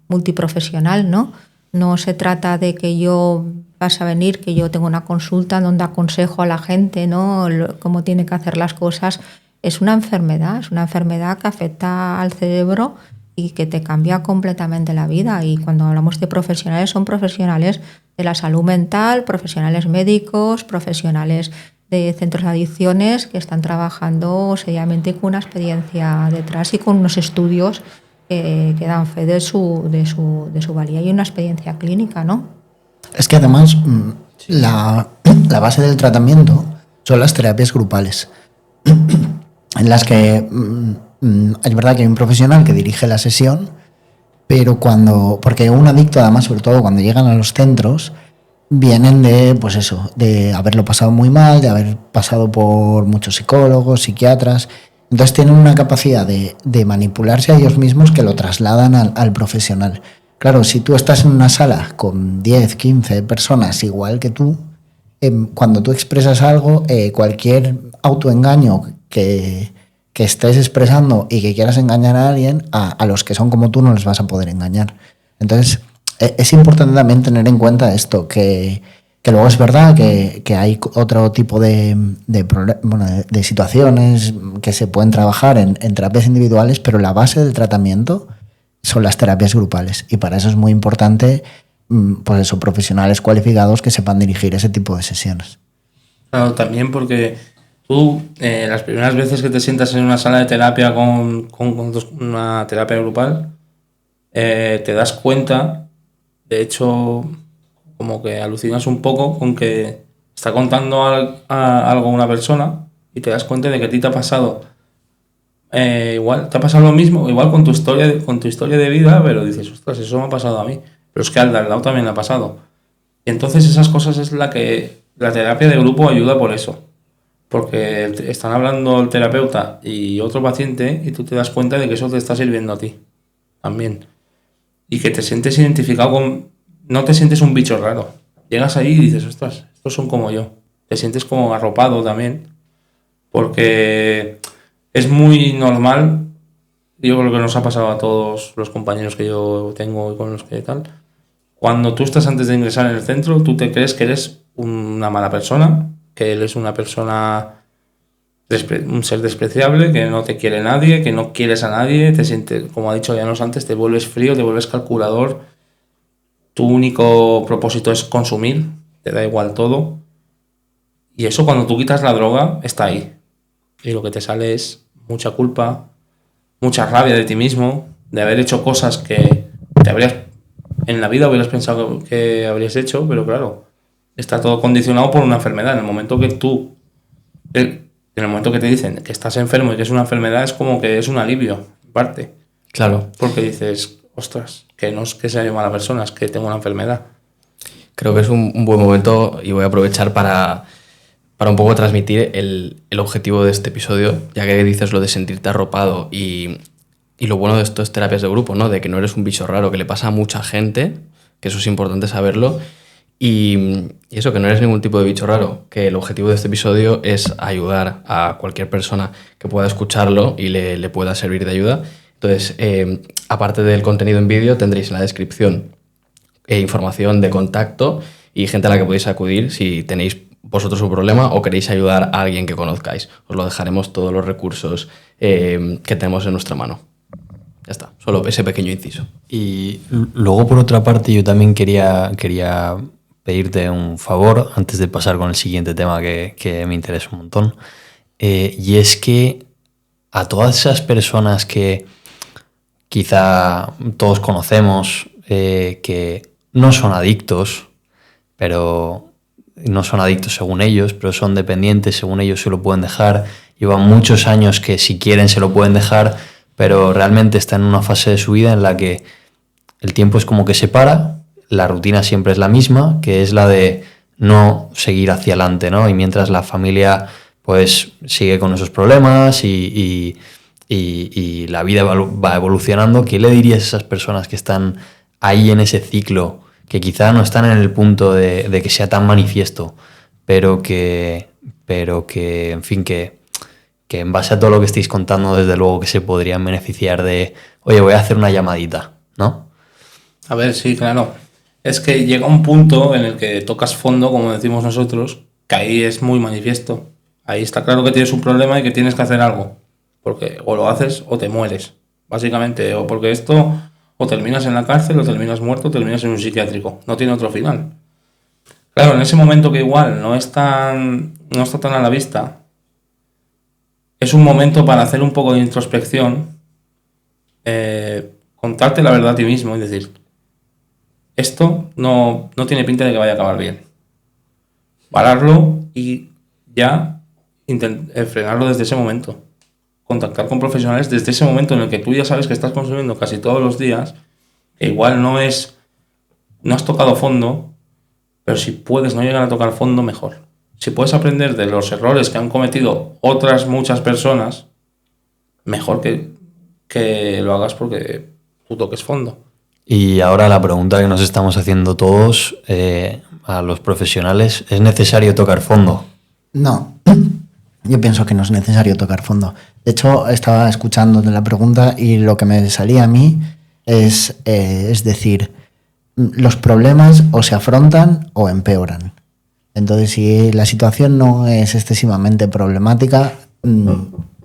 multiprofesional, ¿no? No se trata de que yo vas a venir, que yo tengo una consulta donde aconsejo a la gente, ¿no? Cómo tiene que hacer las cosas. Es una enfermedad que afecta al cerebro y que te cambia completamente la vida. Y cuando hablamos de profesionales, son profesionales de la salud mental, profesionales médicos, profesionales de centros de adicciones que están trabajando seriamente con una experiencia detrás y con unos estudios que dan fe de su valía y una experiencia clínica, ¿no? Es que además la base del tratamiento son las terapias grupales, en las que es verdad que hay un profesional que dirige la sesión, pero porque un adicto, además, sobre todo cuando llegan a los centros, vienen de haberlo pasado muy mal, de haber pasado por muchos psicólogos, psiquiatras. Entonces tienen una capacidad de manipularse a ellos mismos que lo trasladan al profesional. Claro, si tú estás en una sala con 10, 15 personas igual que tú, cuando tú expresas algo, cualquier autoengaño que estés expresando y que quieras engañar a alguien, a los que son como tú no les vas a poder engañar. Entonces, es importante también tener en cuenta esto, que luego es verdad que hay otro tipo de situaciones que se pueden trabajar en terapias individuales, pero la base del tratamiento son las terapias grupales. Y para eso es muy importante, profesionales cualificados que sepan dirigir ese tipo de sesiones. Claro, también porque tú, las primeras veces que te sientas en una sala de terapia con una terapia grupal, te das cuenta, de hecho, como que alucinas un poco con que está contando algo una persona y te das cuenta de que a ti te ha pasado igual, te ha pasado lo mismo, igual con tu historia de vida, pero dices, ostras, eso me ha pasado a mí, pero es que al de al lado también le ha pasado. Y entonces esas cosas es la que la terapia de grupo ayuda por eso, porque están hablando el terapeuta y otro paciente y tú te das cuenta de que eso te está sirviendo a ti también. Y que te sientes identificado no te sientes un bicho raro. Llegas ahí y dices, ostras, estos son como yo. Te sientes como arropado también. Porque es muy normal, yo creo que nos ha pasado a todos los compañeros que yo tengo y con los que tal. Cuando tú estás antes de ingresar en el centro, tú te crees que eres una mala persona, que eres una persona, un ser despreciable, que no te quiere nadie, que no quieres a nadie, te sientes, como ha dicho Llanos antes, te vuelves frío, te vuelves calculador, tu único propósito es consumir, te da igual todo, y eso cuando tú quitas la droga está ahí, y lo que te sale es mucha culpa, mucha rabia de ti mismo, de haber hecho cosas que en la vida hubieras pensado que habrías hecho, pero claro, está todo condicionado por una enfermedad. En el momento que te dicen que estás enfermo y que es una enfermedad, es como que es un alivio, en parte. Claro. Porque dices, ostras, que no es que sea yo mala persona, es que tengo una enfermedad. Creo que es un buen momento y voy a aprovechar para un poco transmitir el objetivo de este episodio, ya que dices lo de sentirte arropado y lo bueno de esto es terapias de grupo, ¿no? De que no eres un bicho raro, que le pasa a mucha gente, que eso es importante saberlo, y eso, que no eres ningún tipo de bicho raro, que el objetivo de este episodio es ayudar a cualquier persona que pueda escucharlo y le pueda servir de ayuda. Entonces, aparte del contenido en vídeo, tendréis en la descripción información de contacto y gente a la que podéis acudir si tenéis vosotros un problema o queréis ayudar a alguien que conozcáis. Os lo dejaremos todos los recursos que tenemos en nuestra mano. Ya está, solo ese pequeño inciso. Y luego, por otra parte, yo también quería pedirte un favor antes de pasar con el siguiente tema que me interesa un montón. Y es que a todas esas personas que quizá todos conocemos, que no son adictos, pero no son adictos según ellos, pero son dependientes según ellos, se lo pueden dejar, llevan muchos años que si quieren se lo pueden dejar, pero realmente están en una fase de su vida en la que el tiempo es como que se para, la rutina siempre es la misma, que es la de no seguir hacia adelante, ¿no? Y mientras la familia pues sigue con esos problemas y la vida va evolucionando, ¿qué le dirías a esas personas que están ahí en ese ciclo, que quizá no están en el punto de que sea tan manifiesto, pero que en fin, que en base a todo lo que estáis contando, desde luego que se podrían beneficiar de, oye, voy a hacer una llamadita, ¿no? A ver, sí, claro. Es que llega un punto en el que tocas fondo, como decimos nosotros, que ahí es muy manifiesto. Ahí está claro que tienes un problema y que tienes que hacer algo. Porque o lo haces o te mueres, básicamente. O porque esto, o terminas en la cárcel, o terminas muerto, o terminas en un psiquiátrico. No tiene otro final. Claro, en ese momento que igual no está tan a la vista, es un momento para hacer un poco de introspección, contarte la verdad a ti mismo y decir, esto no tiene pinta de que vaya a acabar bien. Pararlo y ya frenarlo desde ese momento. Contactar con profesionales desde ese momento en el que tú ya sabes que estás consumiendo casi todos los días, que igual no has tocado fondo, pero si puedes no llegar a tocar fondo, mejor. Si puedes aprender de los errores que han cometido otras muchas personas, mejor que lo hagas porque tú toques fondo. Y ahora la pregunta que nos estamos haciendo todos a los profesionales, ¿es necesario tocar fondo? No, yo pienso que no es necesario tocar fondo. De hecho, estaba escuchando la pregunta y lo que me salía a mí es decir, los problemas o se afrontan o empeoran. Entonces, si la situación no es excesivamente problemática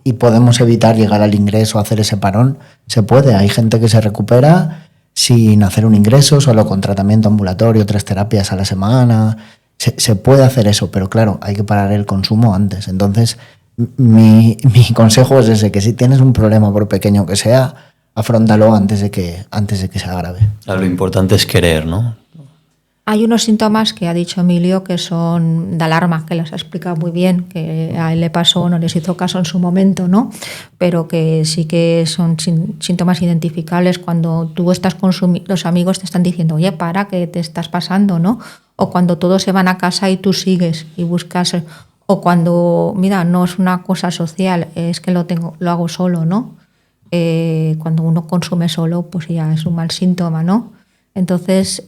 y podemos evitar llegar al ingreso, hacer ese parón, se puede. Hay gente que se recupera sin hacer un ingreso, solo con tratamiento ambulatorio, 3 terapias a la semana. Se puede hacer eso, pero claro, hay que parar el consumo antes. Entonces, mi consejo es ese, que si tienes un problema, por pequeño que sea, afróntalo antes de que sea grave. Lo importante es querer, ¿no? Hay unos síntomas que ha dicho Emilio que son de alarma, que los ha explicado muy bien, que a él le pasó, no les hizo caso en su momento, ¿no? Pero que sí que son síntomas identificables cuando tú estás consumiendo, los amigos te están diciendo, oye, para, que te estás pasando, ¿no? O cuando todos se van a casa y tú sigues y buscas, o cuando, mira, no es una cosa social, es que lo hago solo, ¿no? Cuando uno consume solo, pues ya es un mal síntoma, ¿no? Entonces,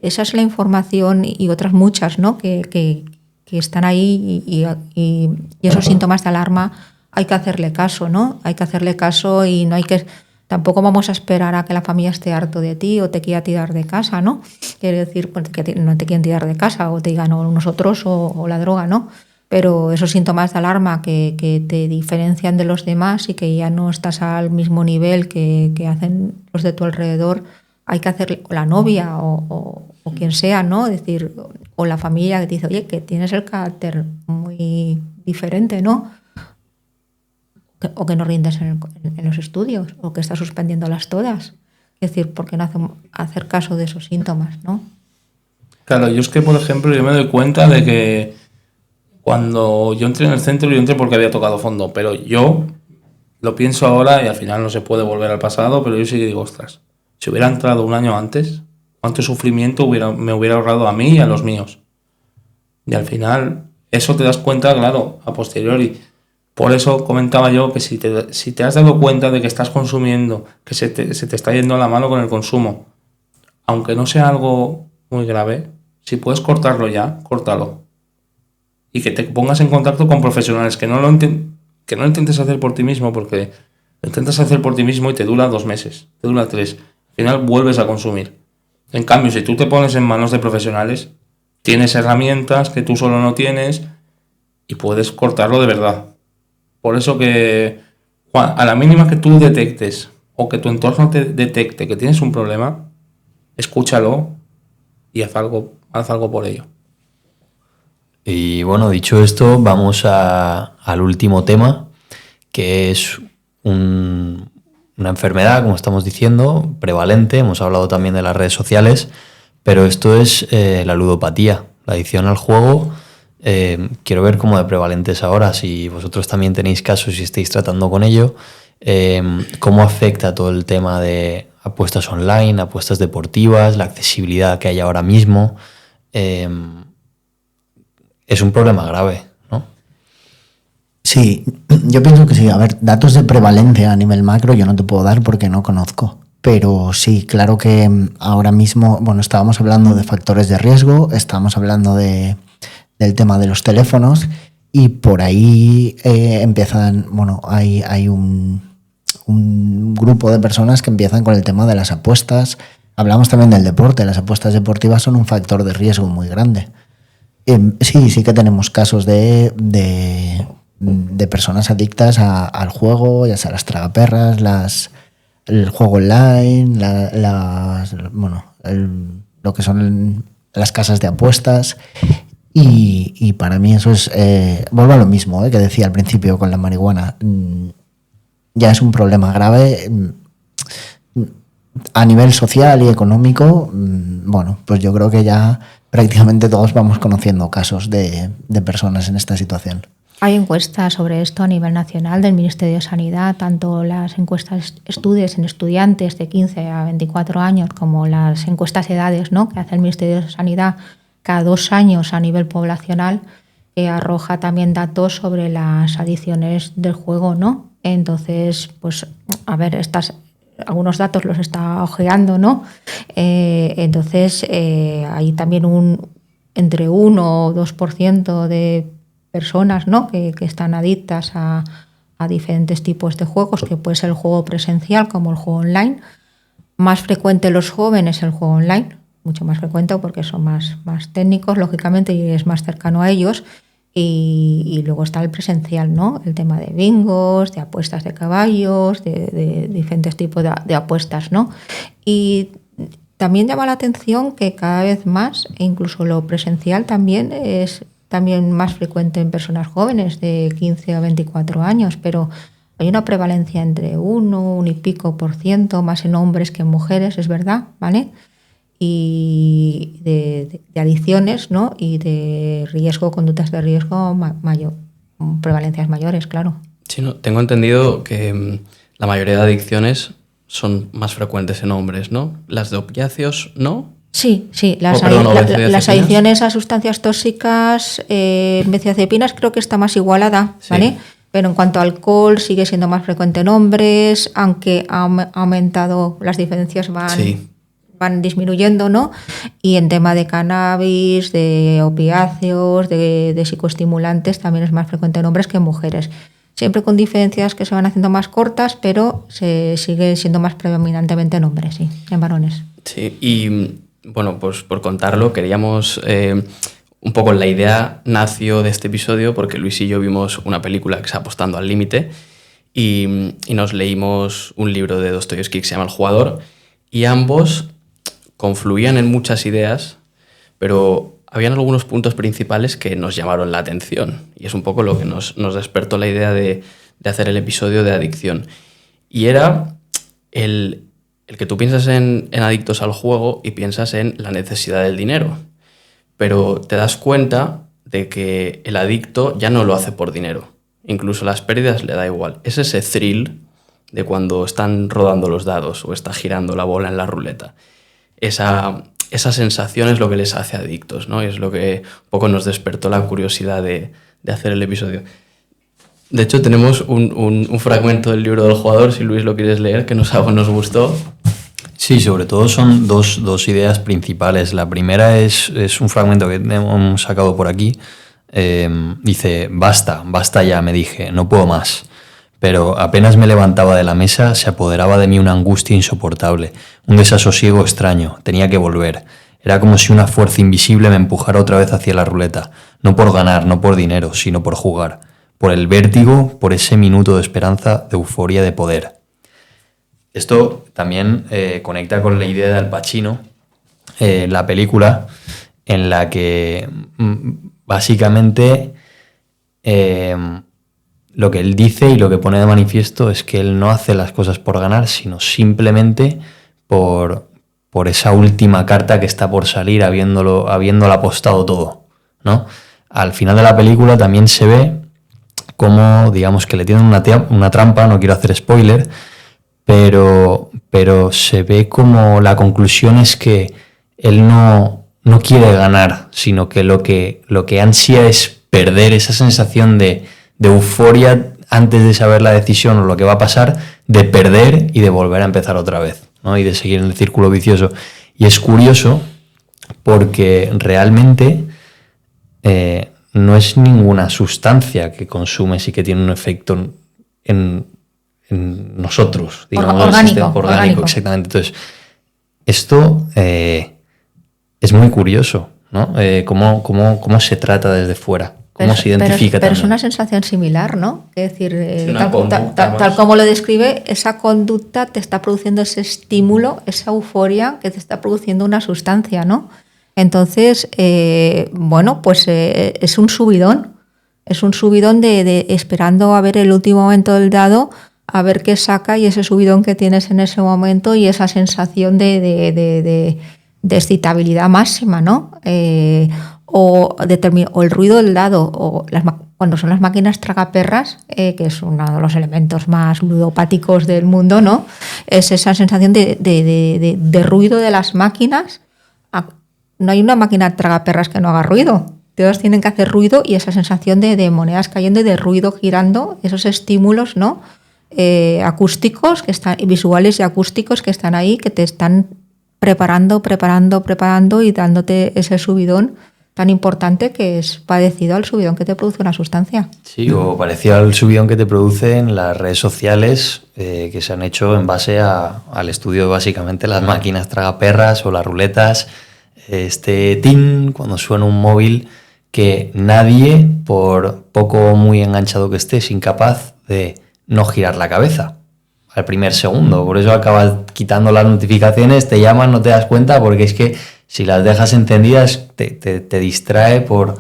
esa es la información y otras muchas, ¿no? que están ahí y esos síntomas de alarma hay que hacerle caso, ¿no? Hay que hacerle caso y no hay que... Tampoco vamos a esperar a que la familia esté harto de ti o te quiera tirar de casa, ¿no? Quiere decir, pues, que no te quieren tirar de casa o te digan o nosotros o la droga, ¿no? Pero esos síntomas de alarma que te diferencian de los demás y que ya no estás al mismo nivel que hacen los de tu alrededor, hay que hacerle, o la novia o quien sea, ¿no? Es decir, o la familia que te dice, oye, que tienes el carácter muy diferente, ¿no? O que no rindes en los estudios, o que estás suspendiéndolas todas. Es decir, ¿por qué no hacer caso de esos síntomas, ¿no? Claro, yo es que, por ejemplo, yo me doy cuenta de que cuando yo entré en el centro, yo entré porque había tocado fondo, pero yo lo pienso ahora y al final no se puede volver al pasado, pero yo sí que digo, ostras, si hubiera entrado un año antes, cuánto sufrimiento me hubiera ahorrado a mí y a los míos. Y al final, eso te das cuenta, claro, a posteriori. Por eso comentaba yo que si te has dado cuenta de que estás consumiendo, que se te está yendo la mano con el consumo, aunque no sea algo muy grave, si puedes cortarlo ya, córtalo. Y que te pongas en contacto con profesionales, que no lo intentes hacer por ti mismo, porque lo intentas hacer por ti mismo y te dura 2 meses, te dura 3. Al final vuelves a consumir. En cambio, si tú te pones en manos de profesionales, tienes herramientas que tú solo no tienes y puedes cortarlo de verdad. Por eso que a la mínima que tú detectes o que tu entorno te detecte que tienes un problema, escúchalo y haz algo por ello. Y bueno, dicho esto, vamos al último tema, que es una enfermedad, como estamos diciendo, prevalente. Hemos hablado también de las redes sociales, pero esto es la ludopatía, la adicción al juego. Quiero ver cómo de prevalente es ahora, si vosotros también tenéis casos y estáis tratando con ello, cómo afecta todo el tema de apuestas online, apuestas deportivas, la accesibilidad que hay ahora mismo. Es un problema grave, ¿no? Sí, yo pienso que sí. A ver, datos de prevalencia a nivel macro yo no te puedo dar porque no conozco. Pero sí, claro que ahora mismo, bueno, estábamos hablando de factores de riesgo, estábamos hablando del tema de los teléfonos y por ahí empiezan, bueno, hay un grupo de personas que empiezan con el tema de las apuestas. Hablamos también del deporte, las apuestas deportivas son un factor de riesgo muy grande. Sí que tenemos casos de personas adictas al juego, ya sea las tragaperras, el juego online, lo que son las casas de apuestas. Y para mí eso es, vuelvo a lo mismo que decía al principio con la marihuana, ya es un problema grave a nivel social y económico. Bueno, pues yo creo que ya prácticamente todos vamos conociendo casos de personas en esta situación. Hay encuestas sobre esto a nivel nacional del Ministerio de Sanidad, tanto las encuestas estudios en estudiantes de 15 a 24 años como las encuestas de edades, ¿no?, que hace el Ministerio de Sanidad cada 2 años a nivel poblacional, que arroja también datos sobre las adicciones del juego, ¿no? Entonces, pues, a ver, algunos datos los está ojeando, ¿no? Entonces, hay también entre 1 o 2% de personas, ¿no?, que están adictas a diferentes tipos de juegos, que puede ser el juego presencial como el juego online. Más frecuente en los jóvenes el juego online, mucho más frecuente porque son más técnicos, lógicamente, y es más cercano a ellos. Y luego está el presencial, ¿no?, el tema de bingos, de apuestas de caballos, de diferentes tipos de apuestas, ¿no? Y también llama la atención que cada vez más, incluso lo presencial también es también más frecuente en personas jóvenes de 15 a 24 años, pero hay una prevalencia entre 1 y pico % más en hombres que en mujeres, es verdad, ¿vale? Y de adicciones, ¿no?, y de riesgo, conductas de riesgo mayor, prevalencias mayores, claro. Sí, no, tengo entendido que la mayoría de adicciones son más frecuentes en hombres, ¿no? Las de opiáceos, ¿no? Sí, las adicciones a sustancias tóxicas, benzodiazepinas creo que está más igualada, ¿vale? Sí. Pero en cuanto a alcohol sigue siendo más frecuente en hombres, aunque ha aumentado, las diferencias van disminuyendo, ¿no? Y en tema de cannabis, de opiáceos, de psicoestimulantes, también es más frecuente en hombres que en mujeres. Siempre con diferencias que se van haciendo más cortas, pero se sigue siendo más predominantemente en hombres, sí, en varones. Sí, y bueno, pues por contarlo, queríamos... un poco la idea nació de este episodio porque Luis y yo vimos una película que es Apostando al Límite y nos leímos un libro de Dostoyevsky que se llama El Jugador y ambos confluían en muchas ideas, pero habían algunos puntos principales que nos llamaron la atención y es un poco lo que nos despertó la idea de hacer el episodio de adicción. Y era el que tú piensas en adictos al juego y piensas en la necesidad del dinero, pero te das cuenta de que el adicto ya no lo hace por dinero, incluso las pérdidas le da igual. Es ese thrill de cuando están rodando los dados o está girando la bola en la ruleta. Esa sensación es lo que les hace adictos, ¿no? Y es lo que un poco nos despertó la curiosidad de hacer el episodio. De hecho, tenemos un fragmento del libro del jugador, si Luis lo quieres leer, que nos gustó. Sí, sobre todo son dos ideas principales. La primera es un fragmento que hemos sacado por aquí. Dice, basta ya, me dije, no puedo más. Pero apenas me levantaba de la mesa, se apoderaba de mí una angustia insoportable, un desasosiego extraño, tenía que volver. Era como si una fuerza invisible me empujara otra vez hacia la ruleta, no por ganar, no por dinero, sino por jugar, por el vértigo, por ese minuto de esperanza, de euforia, de poder. Esto también conecta con la idea de Al Pacino, la película, en la que básicamente lo que él dice y lo que pone de manifiesto es que él no hace las cosas por ganar, sino simplemente por esa última carta que está por salir, habiéndolo apostado todo, ¿no? Al final de la película también se ve como, digamos, que le tienen una trampa, no quiero hacer spoiler, pero se ve como la conclusión es que él no quiere ganar, sino que lo que ansía es perder, esa sensación de euforia antes de saber la decisión o lo que va a pasar, de perder y de volver a empezar otra vez, ¿no? Y de seguir en el círculo vicioso. Y es curioso porque realmente no es ninguna sustancia que consumes y que tiene un efecto en nosotros, digamos, orgánico, exactamente. Entonces, esto es muy curioso, ¿no? Cómo se trata desde fuera. ¿Cómo se identifica pero es una sensación similar, ¿no? Es decir, tal como lo describe, esa conducta te está produciendo ese estímulo, esa euforia que te está produciendo una sustancia, ¿no? Entonces, pues es un subidón. Es un subidón de esperando a ver el último momento del dado, a ver qué saca, y ese subidón que tienes en ese momento y esa sensación de excitabilidad máxima, ¿no? O el ruido del dado, o cuando son las máquinas tragaperras, que es uno de los elementos más ludopáticos del mundo, ¿no? Es esa sensación de ruido de las máquinas. No hay una máquina tragaperras que no haga ruido. Todas tienen que hacer ruido, y esa sensación de monedas cayendo y de ruido girando, esos estímulos, ¿no? Acústicos que están, visuales y acústicos que están ahí, que te están preparando y dándote ese subidón tan importante que es parecido al subidón que te produce una sustancia. Sí, o parecido al subidón que te producen las redes sociales que se han hecho en base al estudio de básicamente las máquinas tragaperras o las ruletas. Cuando suena un móvil, que nadie, por poco o muy enganchado que esté, es incapaz de no girar la cabeza al primer segundo. Por eso acabas quitando las notificaciones, te llaman, no te das cuenta, porque es que si las dejas encendidas te distrae por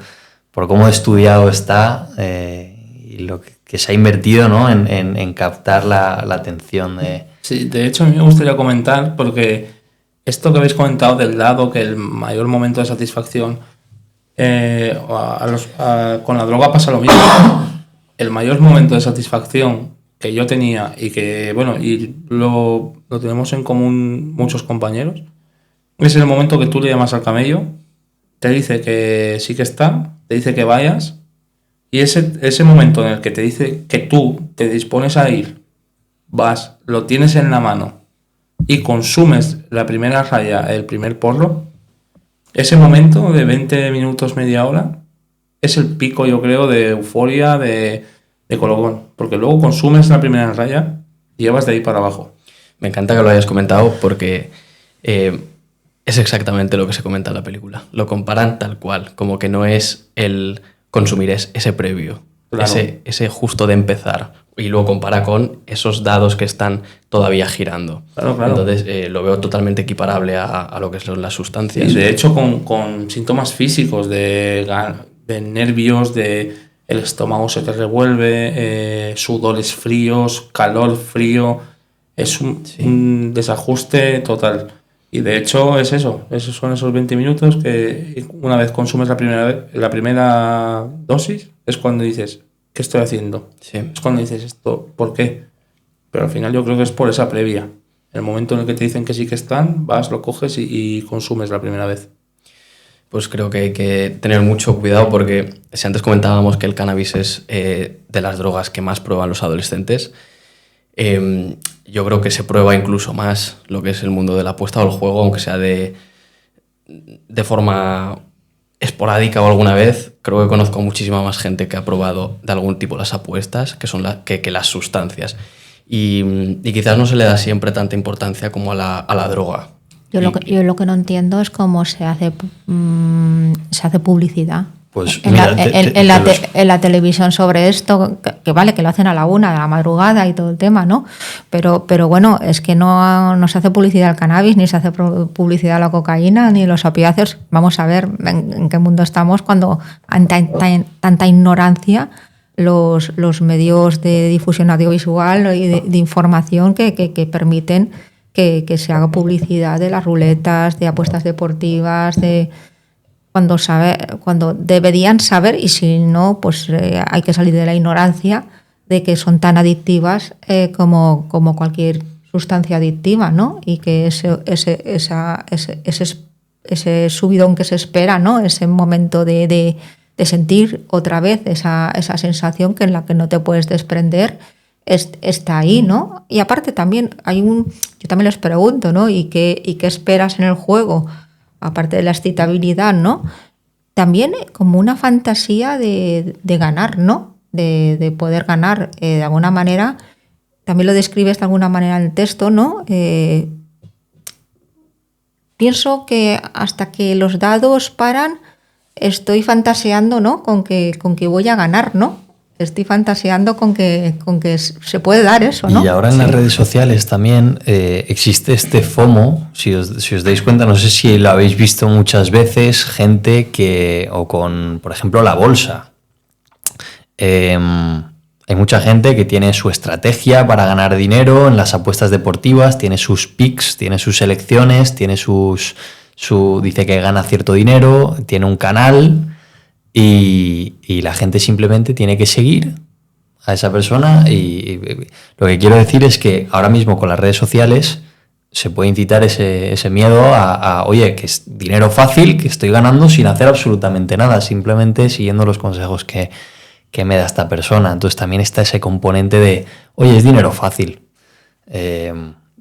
cómo estudiado está y lo que se ha invertido, ¿no? en captar la atención de... Sí, de hecho a mí me gustaría comentar, porque esto que habéis comentado del dado, que el mayor momento de satisfacción, con la droga pasa lo mismo. El mayor momento de satisfacción que yo tenía, y que, y lo tenemos en común muchos compañeros, es el momento que tú le llamas al camello, te dice que sí que está, te dice que vayas, y ese momento en el que te dice que tú te dispones a ir, vas, lo tienes en la mano y consumes la primera raya, el primer porro, ese momento de 20 minutos, media hora, es el pico, yo creo, de euforia, de colofón, porque luego consumes la primera raya y llevas de ahí para abajo. Me encanta que lo hayas comentado, porque es exactamente lo que se comenta en la película. Lo comparan tal cual, como que no es el consumir, es ese previo, claro. ese justo de empezar, y luego compara con esos dados que están todavía girando. Claro. Entonces lo veo totalmente equiparable a lo que son las sustancias. Y de hecho con síntomas físicos de nervios, el estómago se te revuelve, sudores fríos, calor frío, es un desajuste total. Y de hecho es eso, esos son esos 20 minutos que una vez consumes la primera dosis, es cuando dices, ¿qué estoy haciendo? Sí. Es cuando dices esto, ¿por qué? Pero al final yo creo que es por esa previa. El momento en el que te dicen que sí que están, vas, lo coges y consumes la primera vez. Pues creo que hay que tener mucho cuidado porque si antes comentábamos que el cannabis es de las drogas que más prueban los adolescentes, yo creo que se prueba incluso más lo que es el mundo de la apuesta o el juego, aunque sea de forma esporádica o alguna vez. Creo que conozco muchísima más gente que ha probado de algún tipo las apuestas que las sustancias. Y quizás no se le da siempre tanta importancia como a la droga. Yo lo que no entiendo es cómo se hace publicidad. Pues en la televisión sobre esto, que vale, que lo hacen a la 1 de la madrugada y todo el tema, ¿no? Pero bueno, es que no se hace publicidad al cannabis, ni se hace publicidad a la cocaína, ni los opiáceos. Vamos a ver en qué mundo estamos cuando hay tanta ignorancia los medios de difusión audiovisual y de información que permiten que se haga publicidad de las ruletas, de apuestas deportivas, cuando deberían saber, y si no, pues hay que salir de la ignorancia de que son tan adictivas como cualquier sustancia adictiva, ¿no? Y que ese subidón que se espera, ¿no? Ese momento de sentir otra vez esa sensación que en la que no te puedes desprender, está ahí, ¿no? Y aparte también yo también les pregunto, ¿no? ¿Y qué esperas en el juego? Aparte de la excitabilidad, ¿no? También como una fantasía de ganar, ¿no? De poder ganar de alguna manera. También lo describes de alguna manera en el texto, ¿no? Pienso que hasta que los dados paran, estoy fantaseando, ¿no? Con que voy a ganar, ¿no? Estoy fantaseando con que se puede dar eso, ¿no? Y ahora en las redes sociales también existe este FOMO, si os dais cuenta, no sé si lo habéis visto muchas veces, gente o con, por ejemplo, la bolsa. Hay mucha gente que tiene su estrategia para ganar dinero en las apuestas deportivas, tiene sus picks, tiene sus selecciones, tiene dice que gana cierto dinero, tiene un canal. Y la gente simplemente tiene que seguir a esa persona y lo que quiero decir es que ahora mismo con las redes sociales se puede incitar ese miedo a oye, que es dinero fácil, que estoy ganando sin hacer absolutamente nada, simplemente siguiendo los consejos que me da esta persona. Entonces también está ese componente de, oye, es dinero fácil.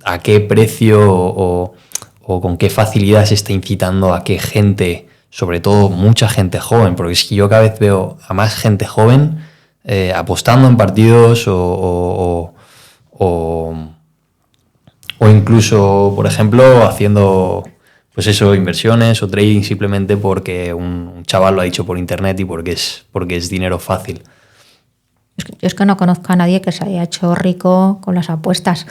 ¿A qué precio o con qué facilidad se está incitando a que gente, sobre todo mucha gente joven, porque es que yo cada vez veo a más gente joven apostando en partidos o incluso, por ejemplo, haciendo pues eso, inversiones o trading simplemente porque un chaval lo ha dicho por internet y porque es dinero fácil. Yo es que no conozco a nadie que se haya hecho rico con las apuestas.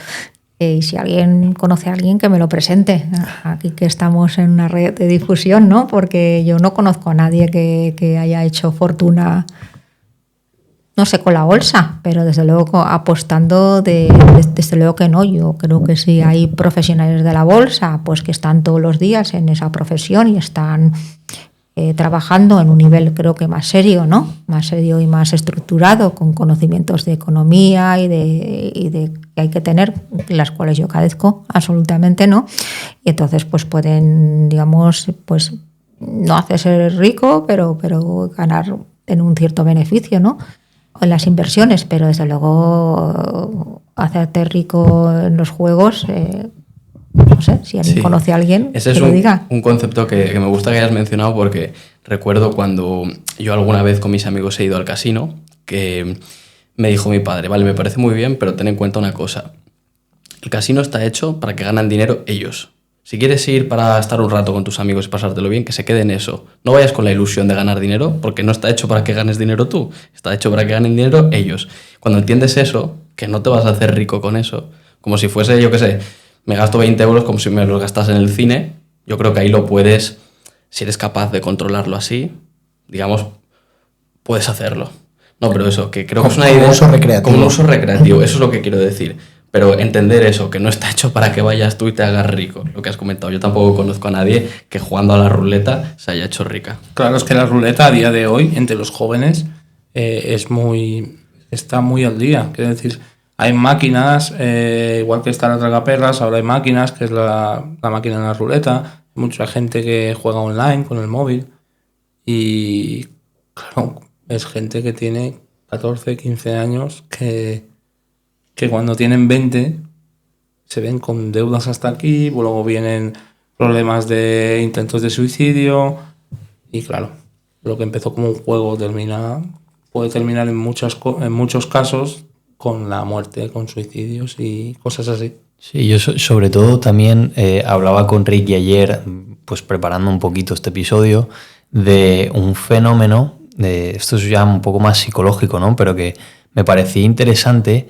Y si alguien conoce a alguien, que me lo presente. Aquí que estamos en una red de difusión, ¿no? Porque yo no conozco a nadie que haya hecho fortuna, no sé, con la bolsa, pero desde luego apostando, desde luego que no. Yo creo que si hay profesionales de la bolsa, pues que están todos los días en esa profesión y están trabajando en un nivel creo que más serio, ¿no? Más serio y más estructurado, con conocimientos de economía y de que hay que tener, las cuales yo carezco absolutamente, ¿no? Y entonces pues pueden, digamos, pues no hacerse rico, pero ganar en un cierto beneficio, ¿no? En las inversiones, pero desde luego hacerte rico en los juegos, no sé, si alguien conoce a alguien, ese es un concepto que me gusta que hayas mencionado, porque recuerdo cuando yo alguna vez con mis amigos he ido al casino, que me dijo mi padre, vale, me parece muy bien, pero ten en cuenta una cosa, el casino está hecho para que ganen dinero ellos. Si quieres ir para estar un rato con tus amigos y pasártelo bien, que se quede en eso. No vayas con la ilusión de ganar dinero, porque no está hecho para que ganes dinero tú, está hecho para que ganen dinero ellos. Cuando entiendes eso, que no te vas a hacer rico con eso, como si fuese, yo qué sé, me gasto 20 euros como si me los gastas en el cine, yo creo que ahí lo puedes, si eres capaz de controlarlo así, digamos, puedes hacerlo. No, pero eso, que creo que es una idea... Como un uso recreativo, eso es lo que quiero decir. Pero entender eso, que no está hecho para que vayas tú y te hagas rico, lo que has comentado. Yo tampoco conozco a nadie que jugando a la ruleta se haya hecho rica. Claro, es que la ruleta a día de hoy, entre los jóvenes, está muy al día. Quiero decir, hay máquinas, igual que está la tragaperras, ahora hay máquinas, que es la máquina de la ruleta. Hay mucha gente que juega online con el móvil. Y claro, es gente que tiene 14, 15 años que cuando tienen 20 se ven con deudas hasta aquí, luego vienen problemas de intentos de suicidio. Y claro, lo que empezó como un juego puede terminar en muchos casos con la muerte, con suicidios y cosas así. Sí, yo sobre todo también hablaba con Ricky ayer, pues preparando un poquito este episodio, de un fenómeno, esto es ya un poco más psicológico, ¿no? Pero que me parecía interesante,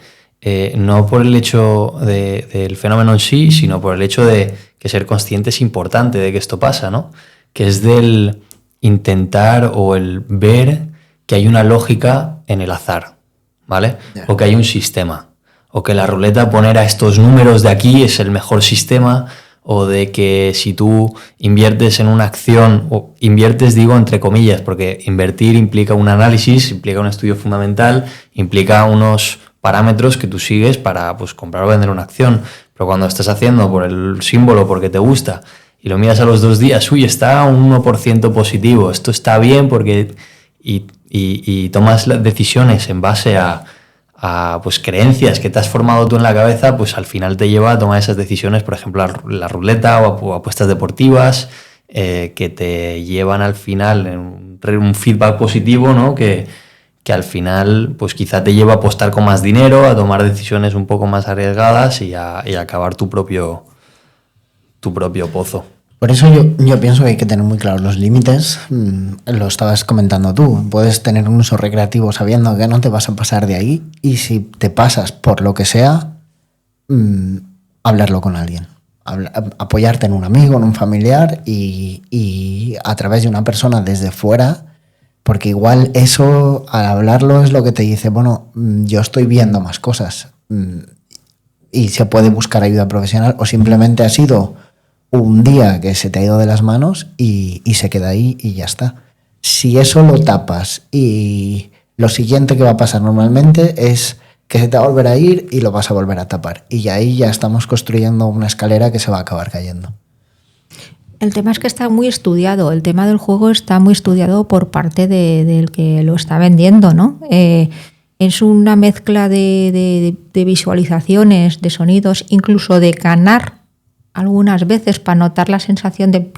no por el hecho del fenómeno en sí, sino por el hecho de que ser consciente es importante de que esto pasa, ¿no? Que es del intentar o el ver que hay una lógica en el azar, ¿vale? Yeah. O que hay un sistema, o que la ruleta poner a estos números de aquí es el mejor sistema, o de que si tú inviertes en una acción, o inviertes digo entre comillas, porque invertir implica un análisis, implica un estudio fundamental, implica unos parámetros que tú sigues para pues comprar o vender una acción, pero cuando estás haciendo por el símbolo, porque te gusta, y lo miras a los 2 días, uy, está un 1% positivo, esto está bien porque... Y tomas las decisiones en base a pues creencias que te has formado tú en la cabeza, pues al final te lleva a tomar esas decisiones, por ejemplo la ruleta o apuestas deportivas, que te llevan al final en un feedback positivo, ¿no? Que al final pues quizá te lleva a apostar con más dinero, a tomar decisiones un poco más arriesgadas y a acabar tu propio pozo. Por eso yo pienso que hay que tener muy claros los límites. Lo estabas comentando tú. Puedes tener un uso recreativo sabiendo que no te vas a pasar de ahí, y si te pasas por lo que sea, hablarlo con alguien. Apoyarte en un amigo, en un familiar y a través de una persona desde fuera, porque igual eso, al hablarlo, es lo que te dice, bueno, yo estoy viendo más cosas, y se puede buscar ayuda profesional, o simplemente ha sido un día que se te ha ido de las manos y se queda ahí y ya está. Si eso lo tapas, y lo siguiente que va a pasar normalmente es que se te va a volver a ir y lo vas a volver a tapar, y ahí ya estamos construyendo una escalera que se va a acabar cayendo. El tema es que está muy estudiado, el tema del juego está muy estudiado por parte del que lo está vendiendo, ¿no? Es una mezcla de visualizaciones, de sonidos, incluso de ganar algunas veces para notar la sensación de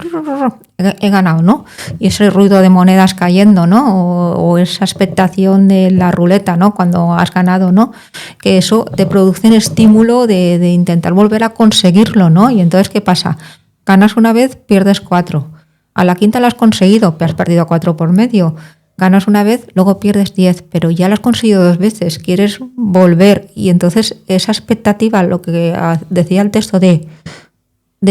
he ganado, ¿no? Y ese ruido de monedas cayendo, ¿no? O esa expectación de la ruleta, ¿no? Cuando has ganado, ¿no? Que eso te produce un estímulo de intentar volver a conseguirlo, ¿no? Y entonces, ¿qué pasa? Ganas una vez, pierdes 4. A la quinta la has conseguido, pero has perdido 4 por medio. Ganas una vez, luego pierdes 10, pero ya lo has conseguido 2 veces, quieres volver. Y entonces esa expectativa, lo que decía el texto de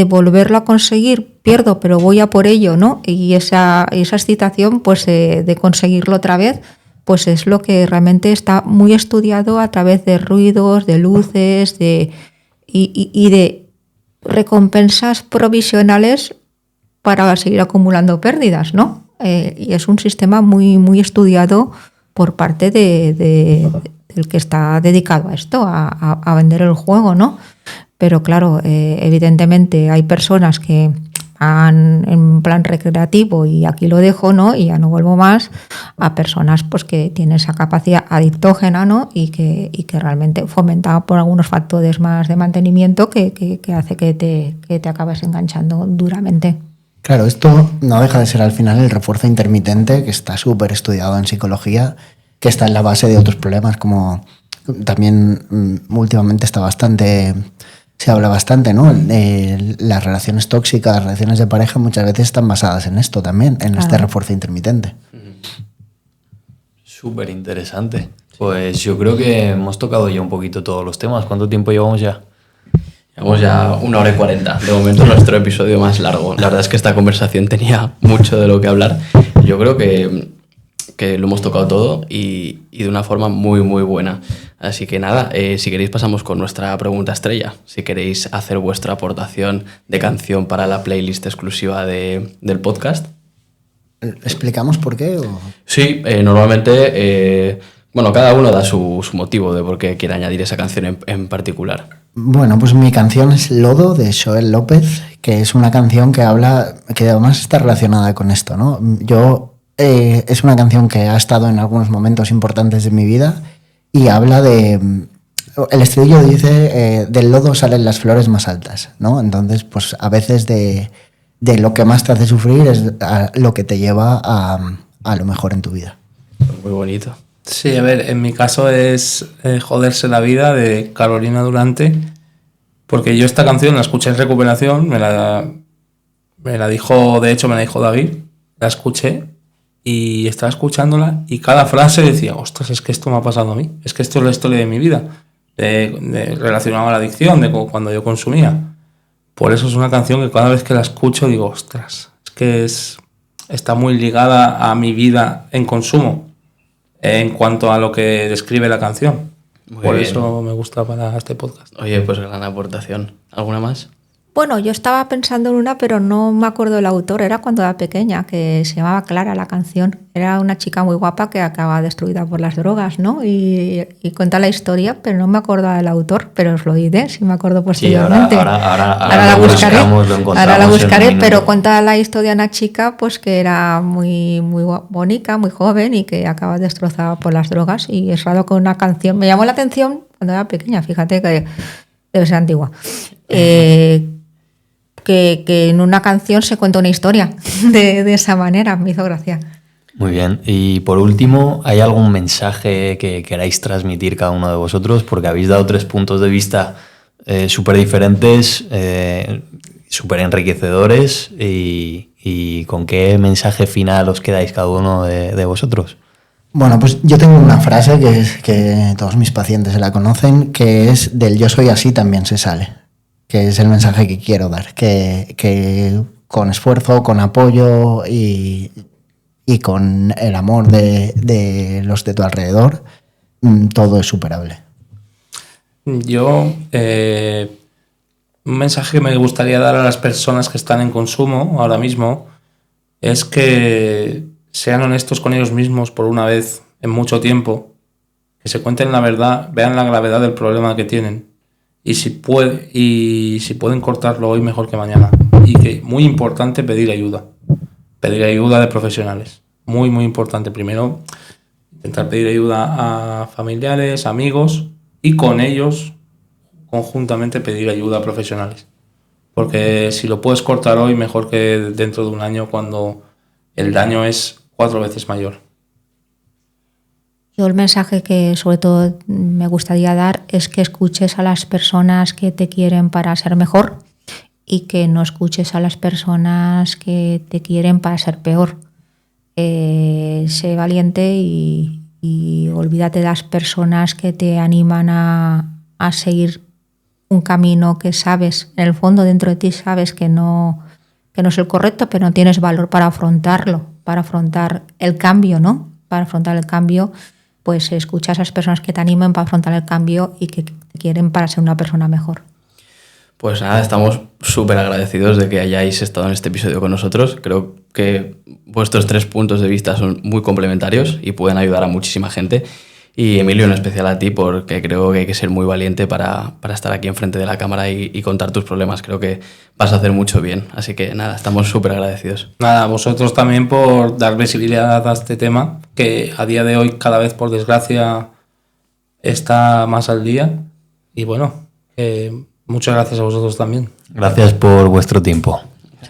volverlo a conseguir, pierdo, pero voy a por ello, ¿no? Y esa excitación, pues, de conseguirlo otra vez, pues es lo que realmente está muy estudiado a través de ruidos, de luces, y de recompensas provisionales para seguir acumulando pérdidas, ¿no? Y es un sistema muy, muy estudiado por parte del que está dedicado a esto, a vender el juego, ¿no? Pero claro, evidentemente hay personas que van en plan recreativo y aquí lo dejo, ¿no? Y ya no vuelvo más, a personas pues que tienen esa capacidad adictógena, ¿no? Y que realmente fomentada por algunos factores más de mantenimiento que hace que te acabes enganchando duramente. Claro, esto no deja de ser al final el refuerzo intermitente, que está súper estudiado en psicología, que está en la base de otros problemas, como también últimamente se habla bastante, ¿no? Las relaciones tóxicas, las relaciones de pareja muchas veces están basadas en esto también, en este refuerzo intermitente. Súper interesante. Pues yo creo que hemos tocado ya un poquito todos los temas. ¿Cuánto tiempo llevamos ya? Llevamos ya 1 hora y 40. De momento nuestro episodio más largo. La verdad es que esta conversación tenía mucho de lo que hablar. Yo creo que lo hemos tocado todo y de una forma muy, muy buena. Así que nada, si queréis pasamos con nuestra pregunta estrella. Si queréis hacer vuestra aportación de canción para la playlist exclusiva del podcast. ¿Explicamos por qué? ¿O? Sí, normalmente Bueno, cada uno da su motivo de por qué quiere añadir esa canción en particular. Bueno, pues mi canción es Lodo, de Joel López, que es una canción que habla, que además está relacionada con esto, ¿no? Es una canción que ha estado en algunos momentos importantes de mi vida y habla de... El estribillo dice, del lodo salen las flores más altas, ¿no? Entonces, pues a veces de lo que más te hace sufrir es lo que te lleva a lo mejor en tu vida. Muy bonito. Sí, a ver, en mi caso es Joderse la vida, de Carolina Durante, porque yo esta canción la escuché en recuperación, me la dijo, de hecho me la dijo David, la escuché y estaba escuchándola y cada frase decía, ostras, es que esto me ha pasado a mí, es que esto es la historia de mi vida, relacionado a la adicción, de cuando yo consumía. Por eso es una canción que cada vez que la escucho digo, ostras, es que está muy ligada a mi vida en consumo, en cuanto a lo que describe la canción. Por eso me gusta para este podcast. Oye, pues gran aportación. ¿Alguna más? Bueno, yo estaba pensando en una, pero no me acuerdo del autor. Era cuando era pequeña, que se llamaba Clara la canción. Era una chica muy guapa que acaba destruida por las drogas, ¿no? Y cuenta la historia, pero no me acuerdo del autor, pero os lo diré si me acuerdo posteriormente. Sí, ahora la buscaré. Ahora la buscaré, pero cuenta cuenta la historia de una chica pues que era muy, muy bonita, muy joven y que acaba destrozada por las drogas. Y es raro con una canción. Me llamó la atención cuando era pequeña, fíjate que debe ser antigua. Que en una canción se cuenta una historia de esa manera, me hizo gracia. Muy bien, y por último, ¿hay algún mensaje que queráis transmitir cada uno de vosotros? Porque habéis dado 3 puntos de vista súper diferentes, súper enriquecedores, y ¿con qué mensaje final os quedáis cada uno de vosotros? Bueno, pues yo tengo una frase que todos mis pacientes se la conocen, que es del yo soy así también se sale. Que es el mensaje que quiero dar, que con esfuerzo, con apoyo y con el amor de los de tu alrededor, todo es superable. Yo, un mensaje que me gustaría dar a las personas que están en consumo ahora mismo es que sean honestos con ellos mismos por una vez en mucho tiempo, que se cuenten la verdad, vean la gravedad del problema que tienen. Y si pueden cortarlo hoy, mejor que mañana. Y que, muy importante, pedir ayuda de profesionales. Muy, muy importante. Primero, intentar pedir ayuda a familiares, amigos, y con ellos, conjuntamente, pedir ayuda a profesionales. Porque si lo puedes cortar hoy, mejor que dentro de un año, cuando el daño es 4 veces mayor. Yo el mensaje que sobre todo me gustaría dar es que escuches a las personas que te quieren para ser mejor y que no escuches a las personas que te quieren para ser peor. Sé valiente y olvídate de las personas que te animan a seguir un camino que sabes, en el fondo dentro de ti sabes que no es el correcto, pero no tienes valor para afrontarlo, para afrontar el cambio, ¿no? Para afrontar el cambio, pues escucha a esas personas que te animen para afrontar el cambio y que te quieren para ser una persona mejor. Pues nada, estamos súper agradecidos de que hayáis estado en este episodio con nosotros. Creo que vuestros 3 puntos de vista son muy complementarios y pueden ayudar a muchísima gente. Y Emilio, en especial a ti, porque creo que hay que ser muy valiente para estar aquí enfrente de la cámara y contar tus problemas. Creo que vas a hacer mucho bien. Así que nada, estamos súper agradecidos. Nada, vosotros también por dar visibilidad a este tema, que a día de hoy cada vez, por desgracia, está más al día. Y bueno, muchas gracias a vosotros también. Gracias por vuestro tiempo.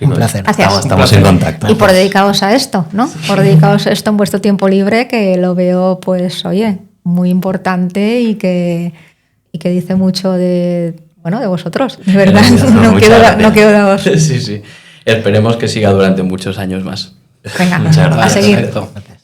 Un placer. Gracias. Estamos en contacto. Y por dedicaros a esto, ¿no? Por dedicaros a esto en vuestro tiempo libre, que lo veo, pues, oye, muy importante y que dice mucho de vosotros, de verdad. No quiero daros. Sí. Esperemos que siga durante muchos años más. Venga, Muchas a gracias. seguir. Perfecto. Gracias.